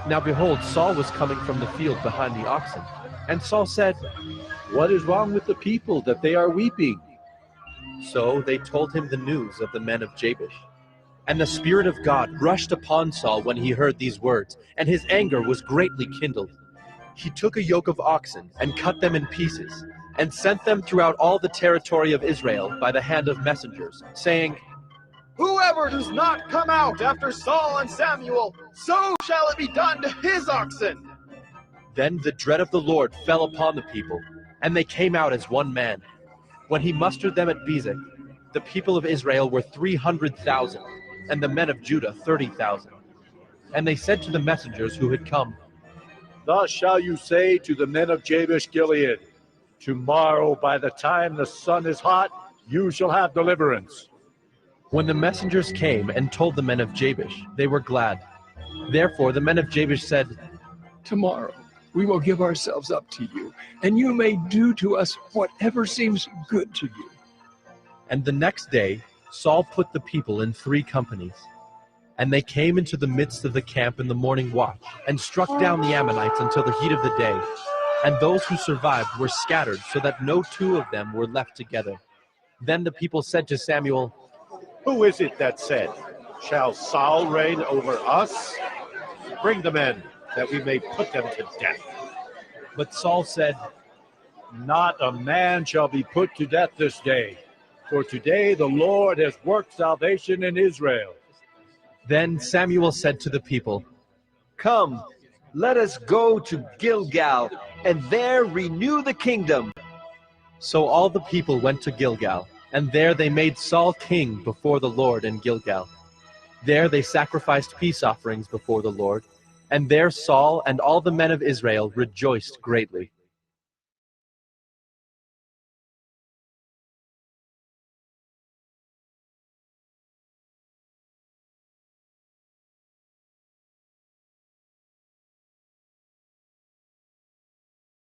Now behold, Saul was coming from the field behind the oxen. And Saul said, What is wrong with the people that they are weeping? So they told him the news of the men of Jabesh. And the Spirit of God rushed upon Saul when he heard these words, and his anger was greatly kindled. He took a yoke of oxen and cut them in pieces, and sent them throughout all the territory of Israel by the hand of messengers, saying, Whoever does not come out after Saul and Samuel, so shall it be done to his oxen. Then the dread of the Lord fell upon the people, and they came out as one man. When he mustered them at Bezek, the people of Israel were 300,000, and the men of Judah 30,000. And they said to the messengers who had come, Thus shall you say to the men of Jabesh Gilead, tomorrow by the time the sun is hot, you shall have deliverance. When the messengers came and told the men of Jabesh, they were glad. Therefore the men of Jabesh said, Tomorrow we will give ourselves up to you, and you may do to us whatever seems good to you. And the next day Saul put the people in 3 companies. And they came into the midst of the camp in the morning watch, and struck down the Ammonites until the heat of the day. And those who survived were scattered, so that no 2 of them were left together. Then the people said to Samuel, Who is it that said, Shall Saul reign over us? Bring the men, that we may put them to death. But Saul said, Not a man shall be put to death this day, for today the Lord has worked salvation in Israel. Then Samuel said to the people, Come, let us go to Gilgal, and there renew the kingdom. So all the people went to Gilgal, and there they made Saul king before the Lord in Gilgal. There they sacrificed peace offerings before the Lord, and there Saul and all the men of Israel rejoiced greatly.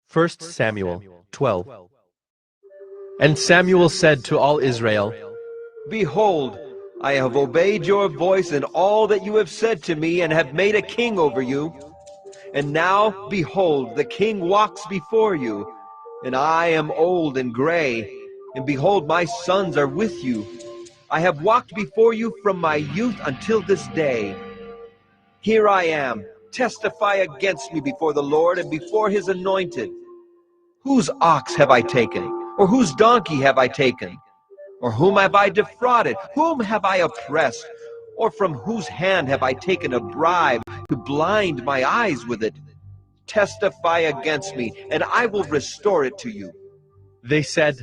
First Samuel 12. And Samuel said to all Israel, Behold, I have obeyed your voice in all that you have said to me, and have made a king over you. And now, behold, the king walks before you, and I am old and gray, and behold, my sons are with you. I have walked before you from my youth until this day. Here I am, testify against me before the Lord and before his anointed. Whose ox have I taken, or whose donkey have I taken? Or whom have I defrauded? Whom have I oppressed? Or from whose hand have I taken a bribe to blind my eyes with it? Testify against me, and I will restore it to you. They said,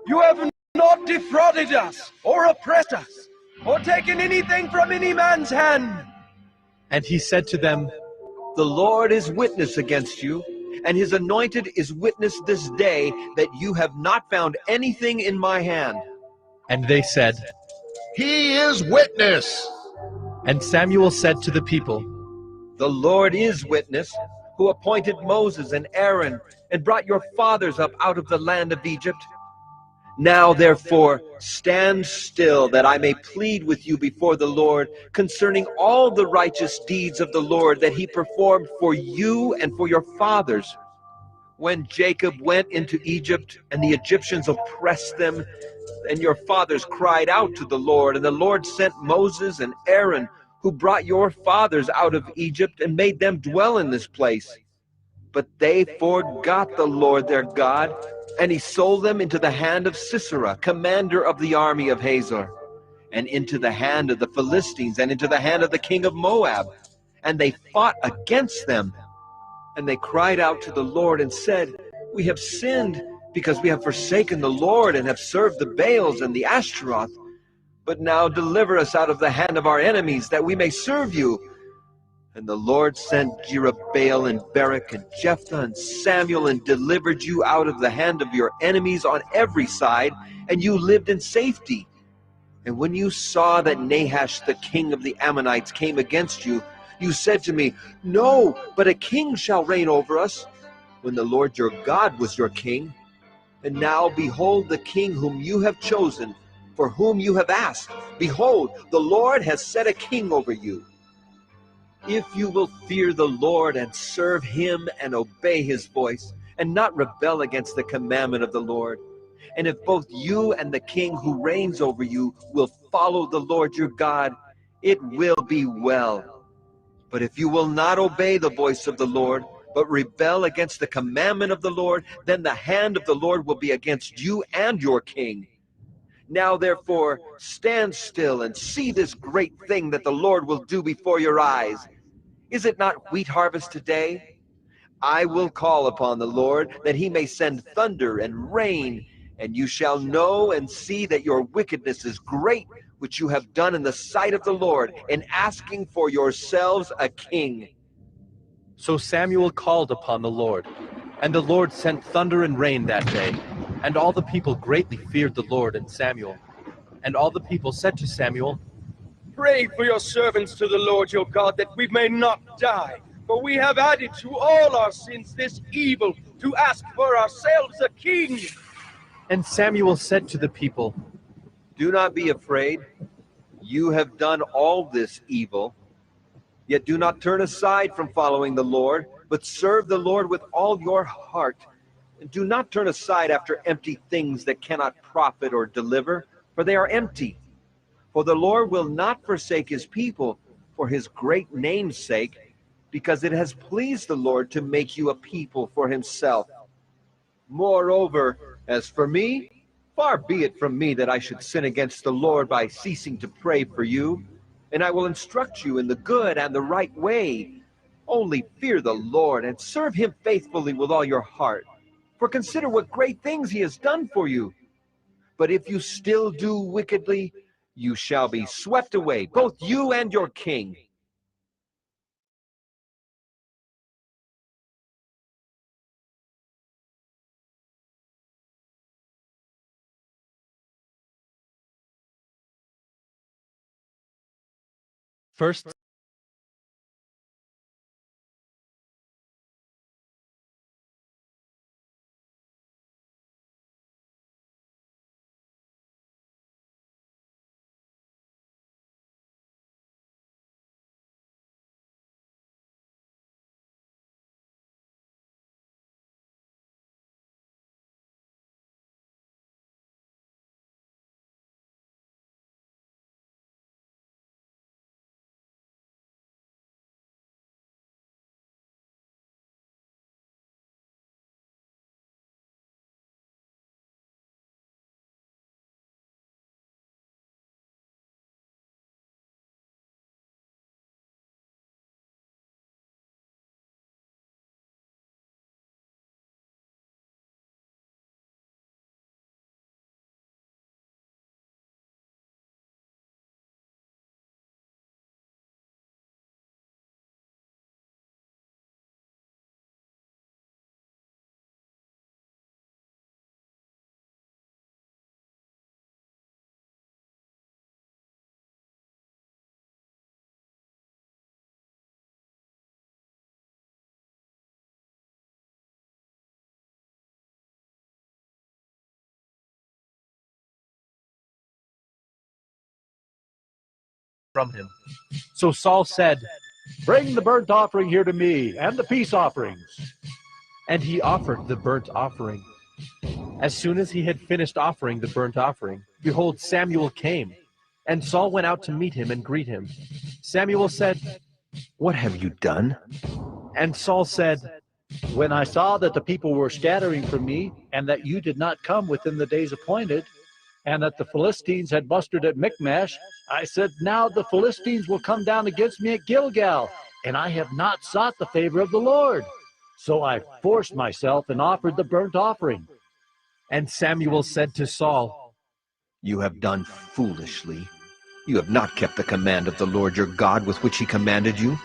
You have not defrauded us, or oppressed us, or taken anything from any man's hand. And he said to them, The Lord is witness against you, and his anointed is witness this day that you have not found anything in my hand. And they said, He is witness. And Samuel said to the people, The Lord is witness, who appointed Moses and Aaron, and brought your fathers up out of the land of Egypt. Now therefore stand still, that I may plead with you before the Lord concerning all the righteous deeds of the Lord that he performed for you and for your fathers. When Jacob went into Egypt, and the Egyptians oppressed them, then your fathers cried out to the Lord, and the Lord sent Moses and Aaron, who brought your fathers out of Egypt and made them dwell in this place. But they forgot the Lord their God, and he sold them into the hand of Sisera, commander of the army of Hazor, and into the hand of the Philistines, and into the hand of the king of Moab. And they fought against them. And they cried out to the Lord and said, We have sinned, because we have forsaken the Lord and have served the Baals and the Ashtaroth. But now deliver us out of the hand of our enemies, that we may serve you. And the Lord sent Jerubbaal and Barak and Jephthah and Samuel, and delivered you out of the hand of your enemies on every side, and you lived in safety. And when you saw that Nahash the king of the Ammonites came against you, you said to me, No, but a king shall reign over us, when the Lord your God was your king. And now behold the king whom you have chosen, for whom you have asked. Behold, the Lord has set a king over you. If you will fear the Lord and serve him and obey his voice, and not rebel against the commandment of the Lord, and if both you and the king who reigns over you will follow the Lord your God, it will be well. But if you will not obey the voice of the Lord, but rebel against the commandment of the Lord, then the hand of the Lord will be against you and your king. Now therefore stand still and see this great thing that the Lord will do before your eyes. Is it not wheat harvest today? I will call upon the Lord, that he may send thunder and rain, and you shall know and see that your wickedness is great, which you have done in the sight of the Lord, in asking for yourselves a king. So Samuel called upon the Lord, and the Lord sent thunder and rain that day, and all the people greatly feared the Lord and Samuel. And all the people said to Samuel, Pray for your servants to the Lord your God, that we may not die. For we have added to all our sins this evil, to ask for ourselves a king. And Samuel said to the people, Do not be afraid. You have done all this evil. Yet do not turn aside from following the Lord, but serve the Lord with all your heart. And do not turn aside after empty things that cannot profit or deliver, for they are empty. For the Lord will not forsake his people for his great name's sake, because it has pleased the Lord to make you a people for himself. Moreover, as for me, far be it from me that I should sin against the Lord by ceasing to pray for you, and I will instruct you in the good and the right way. Only fear the Lord and serve him faithfully with all your heart, for consider what great things he has done for you. But if you still do wickedly, you shall be swept away, both you and your king. First from him. So Saul said, Bring the burnt offering here to me, and the peace offerings. and he offered the burnt offering. As soon as he had finished offering the burnt offering, behold, Samuel came, and Saul went out to meet him and greet him. Samuel said, What have you done? And Saul said, When I saw that the people were scattering from me, and that you did not come within the days appointed, and that the Philistines had mustered at Michmash, I said, Now the Philistines will come down against me at Gilgal, and I have not sought the favor of the Lord. So I forced myself and offered the burnt offering. And Samuel said to Saul, You have done foolishly. You have not kept the command of the Lord your God with which he commanded you.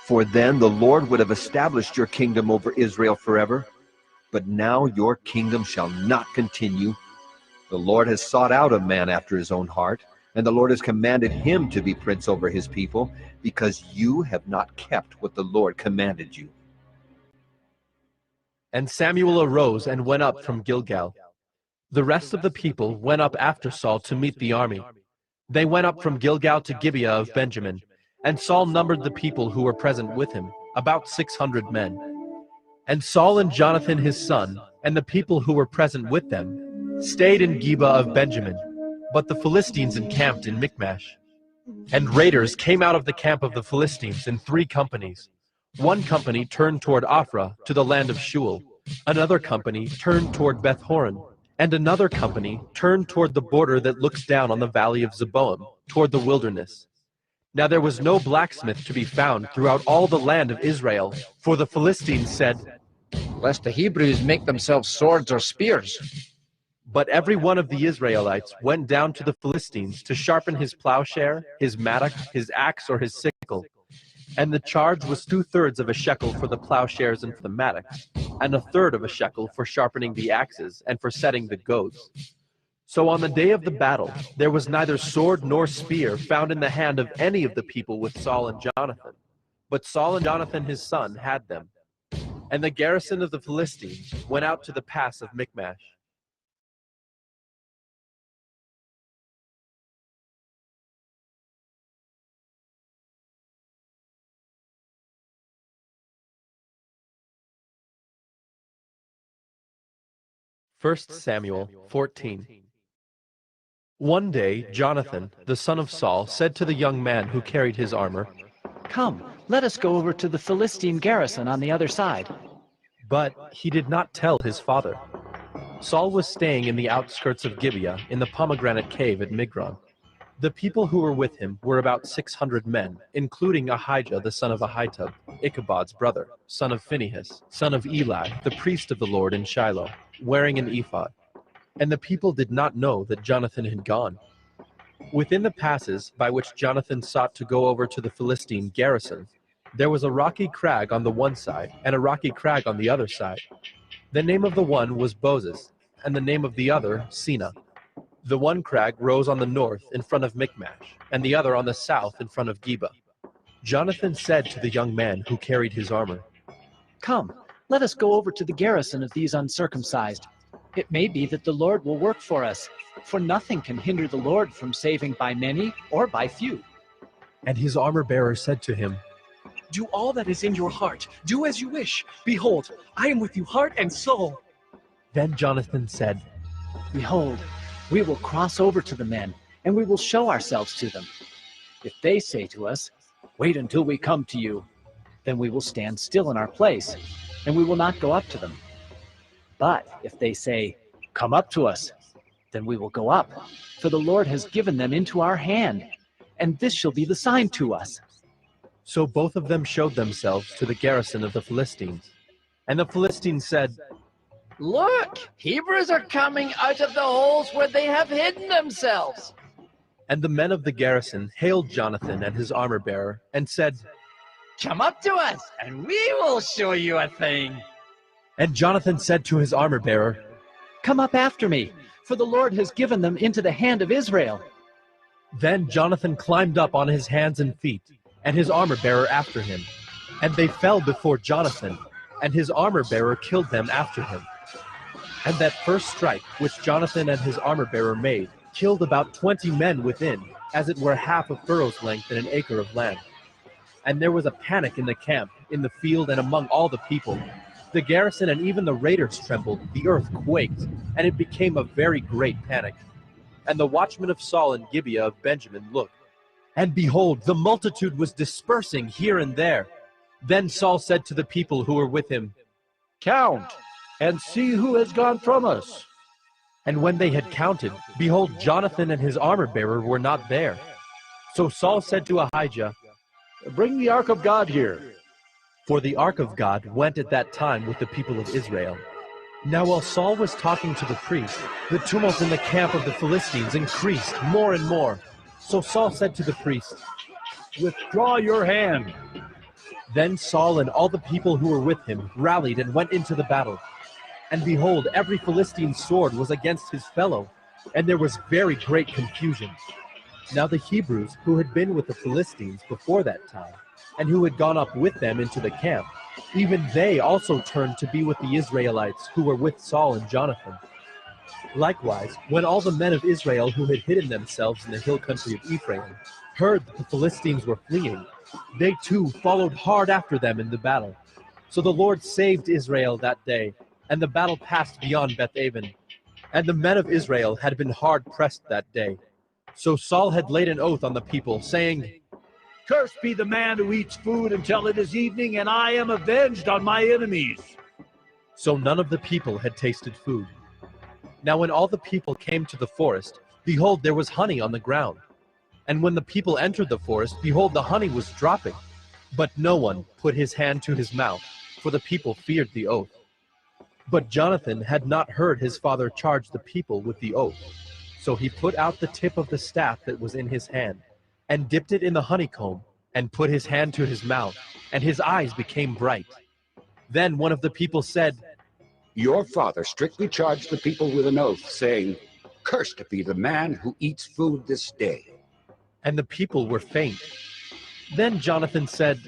For then the Lord would have established your kingdom over Israel forever. But now your kingdom shall not continue. The Lord has sought out a man after his own heart, and the Lord has commanded him to be prince over his people, because you have not kept what the Lord commanded you. And Samuel arose and went up from Gilgal. The rest of the people went up after Saul to meet the army. They went up from Gilgal to Gibeah of Benjamin, and Saul numbered the people who were present with him, about 600 men. And Saul and Jonathan his son, and the people who were present with them, stayed in Gibeah of Benjamin, but the Philistines encamped in Michmash. And raiders came out of the camp of the Philistines in 3 companies. One company turned toward Ophrah, to the land of Shual. Another company turned toward Beth-horon, and another company turned toward the border that looks down on the valley of Zeboim, toward the wilderness. Now there was no blacksmith to be found throughout all the land of Israel, for the Philistines said, Lest the Hebrews make themselves swords or spears. But every one of the Israelites went down to the Philistines to sharpen his plowshare, his mattock, his axe, or his sickle. And the charge was 2/3 of a shekel for the plowshares and for the mattocks, and 1/3 of a shekel for sharpening the axes and for setting the goads. So on the day of the battle, there was neither sword nor spear found in the hand of any of the people with Saul and Jonathan, but Saul and Jonathan his son had them. And the garrison of the Philistines went out to the pass of Michmash. First Samuel 14. One day Jonathan, the son of Saul, said to the young man who carried his armor, "Come, let us go over to the Philistine garrison on the other side." But he did not tell his father. Saul was staying in the outskirts of Gibeah in the pomegranate cave at Migron. The people who were with him were about 600 men, including Ahijah the son of Ahitub, Ichabod's brother, son of Phinehas, son of Eli, the priest of the Lord in Shiloh, wearing an ephod. And the people did not know that Jonathan had gone. Within the passes by which Jonathan sought to go over to the Philistine garrison, there was a rocky crag on the one side and a rocky crag on the other side. The name of the one was Bozez, and the name of the other Sina. The one crag rose on the north in front of Michmash, and the other on the south in front of Geba. Jonathan said to the young man who carried his armor, "Come, let us go over to the garrison of these uncircumcised. It may be that the Lord will work for us, for nothing can hinder the Lord from saving by many or by few." And his armor-bearer said to him, "Do all that is in your heart. Do as you wish. Behold, I am with you heart and soul." Then Jonathan said, "Behold, we will cross over to the men, and we will show ourselves to them. If they say to us, 'Wait until we come to you,' then we will stand still in our place, and we will not go up to them. But if they say, 'Come up to us,' then we will go up, for the Lord has given them into our hand, and this shall be the sign to us." So both of them showed themselves to the garrison of the Philistines. And the Philistines said, "Look, Hebrews are coming out of the holes where they have hidden themselves." And the men of the garrison hailed Jonathan and his armor-bearer and said, "Come up to us, and we will show you a thing." And Jonathan said to his armor-bearer, "Come up after me, for the Lord has given them into the hand of Israel." Then Jonathan climbed up on his hands and feet, and his armor-bearer after him. And they fell before Jonathan, and his armor-bearer killed them after him. And that first strike which Jonathan and his armor-bearer made killed about 20 men within, as it were half a furrow's length in an acre of land. And there was a panic in the camp, in the field, and among all the people. The garrison and even the raiders trembled, the earth quaked, and it became a very great panic. And the watchmen of Saul and Gibeah of Benjamin looked, and behold, the multitude was dispersing here and there. Then Saul said to the people who were with him, "Count, and see who has gone from us." And when they had counted, behold, Jonathan and his armor-bearer were not there. So Saul said to Ahijah, "Bring the ark of God here." For the ark of God went at that time with the people of Israel. Now while Saul was talking to the priest, the tumult in the camp of the Philistines increased more and more. So Saul said to the priest, "Withdraw your hand." Then Saul and all the people who were with him rallied and went into the battle. And behold, every Philistine's sword was against his fellow, and there was very great confusion. Now the Hebrews who had been with the Philistines before that time, and who had gone up with them into the camp, even they also turned to be with the Israelites who were with Saul and Jonathan. Likewise, when all the men of Israel who had hidden themselves in the hill country of Ephraim heard that the Philistines were fleeing, they too followed hard after them in the battle. So the Lord saved Israel that day, and the battle passed beyond Beth-aven. And the men of Israel had been hard pressed that day. So Saul had laid an oath on the people, saying, "Cursed be the man who eats food until it is evening, and I am avenged on my enemies." So none of the people had tasted food. Now when all the people came to the forest, behold, there was honey on the ground. And when the people entered the forest, behold, the honey was dropping. But no one put his hand to his mouth, for the people feared the oath. But Jonathan had not heard his father charge the people with the oath. So he put out the tip of the staff that was in his hand, and dipped it in the honeycomb, and put his hand to his mouth, and his eyes became bright. Then one of the people said, Your father strictly charged the people with an oath, saying, Cursed be the man who eats food this day. And the people were faint. Then Jonathan said,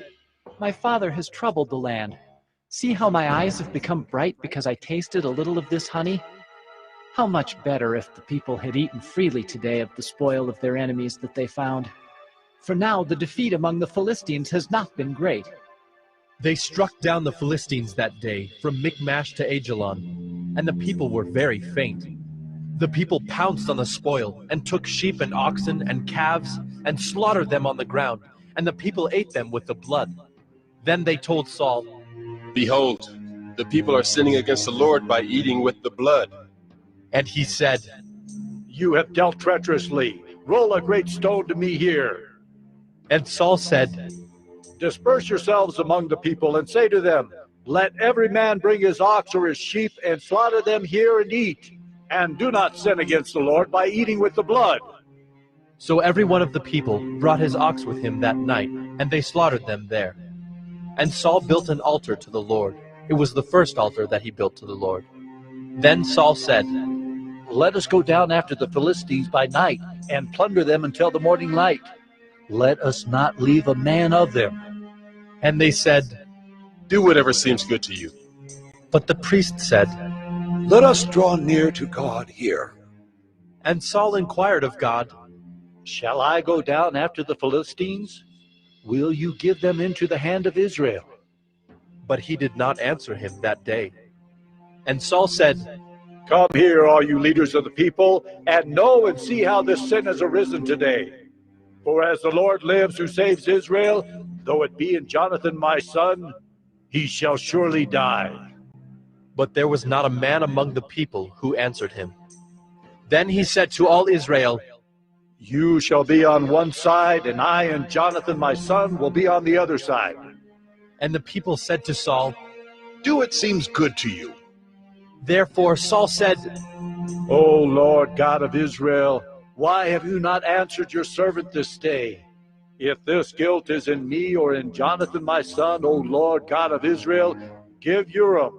My father has troubled the land. See how my eyes have become bright because I tasted a little of this honey? How much better if the people had eaten freely today of the spoil of their enemies that they found. For now the defeat among the Philistines has not been great. They struck down the Philistines that day from Michmash to Ajalon, and the people were very faint. The people pounced on the spoil and took sheep and oxen and calves and slaughtered them on the ground, and the people ate them with the blood. Then they told Saul, Behold, the people are sinning against the Lord by eating with the blood. And he said, You have dealt treacherously. Roll a great stone to me here. And Saul said, Disperse yourselves among the people and say to them, Let every man bring his ox or his sheep and slaughter them here and eat. And do not sin against the Lord by eating with the blood. So every one of the people brought his ox with him that night, and they slaughtered them there. And Saul built an altar to the Lord. It was the first altar that he built to the Lord. Then Saul said, Let us go down after the Philistines by night and plunder them until the morning light. Let us not leave a man of them. And they said, Do whatever seems good to you. But the priest said, Let us draw near to God here. And Saul inquired of God, Shall I go down after the Philistines? Will you give them into the hand of Israel? But he did not answer him that day. And Saul said, Come here, all you leaders of the people, and know and see how this sin has arisen today. For as the Lord lives who saves Israel, though it be in Jonathan my son, he shall surely die. But there was not a man among the people who answered him. Then he said to all Israel, You shall be on one side, and I and Jonathan my son will be on the other side. And the people said to Saul, Do what seems good to you. Therefore Saul said, O Lord God of Israel, why have you not answered your servant this day? If this guilt is in me or in Jonathan my son, O Lord God of Israel, give Urim.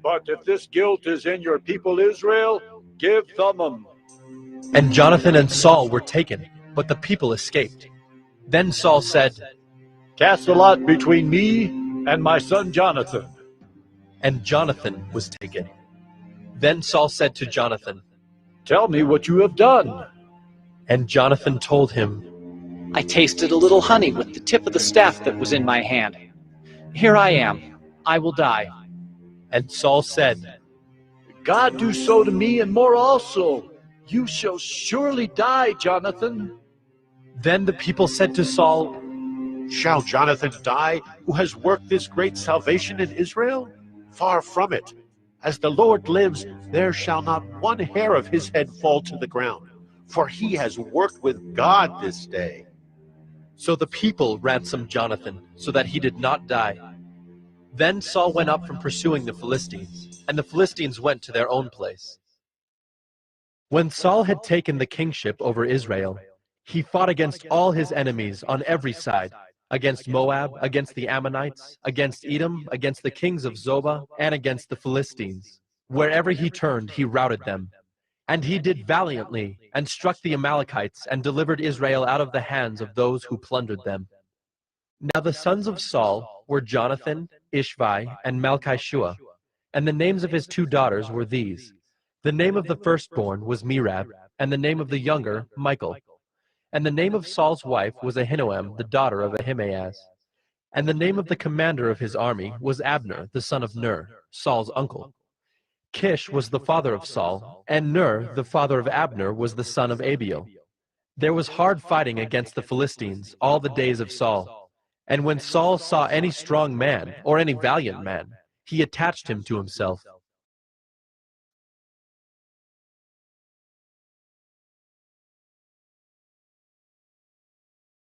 But if this guilt is in your people Israel, give Thummim. And Jonathan and Saul were taken, but the people escaped. Then Saul said, Cast a lot between me and my son Jonathan. And Jonathan was taken. Then Saul said to Jonathan, Tell me what you have done. And Jonathan told him, I tasted a little honey with the tip of the staff that was in my hand. Here I am. I will die. And Saul said, God do so to me and more also. You shall surely die, Jonathan. Then the people said to Saul, Shall Jonathan die, who has worked this great salvation in Israel? Far from it. As the Lord lives, there shall not one hair of his head fall to the ground, for he has worked with God this day. So the people ransomed Jonathan, so that he did not die. Then Saul went up from pursuing the Philistines, and the Philistines went to their own place. When Saul had taken the kingship over Israel, he fought against all his enemies on every side, against Moab, against the Ammonites, against Edom, against the kings of Zobah, and against the Philistines. Wherever he turned, he routed them. And he did valiantly, and struck the Amalekites, and delivered Israel out of the hands of those who plundered them. Now the sons of Saul were Jonathan, Ishvi, and Malchishua, and the names of his 2 daughters were these. The name of the firstborn was Merab, and the name of the younger, Michal. And the name of Saul's wife was Ahinoam, the daughter of Ahimaaz. And the name of the commander of his army was Abner, the son of Ner, Saul's uncle. Kish was the father of Saul, and Ner, the father of Abner, was the son of Abiel. There was hard fighting against the Philistines all the days of Saul. And when Saul saw any strong man, or any valiant man, he attached him to himself.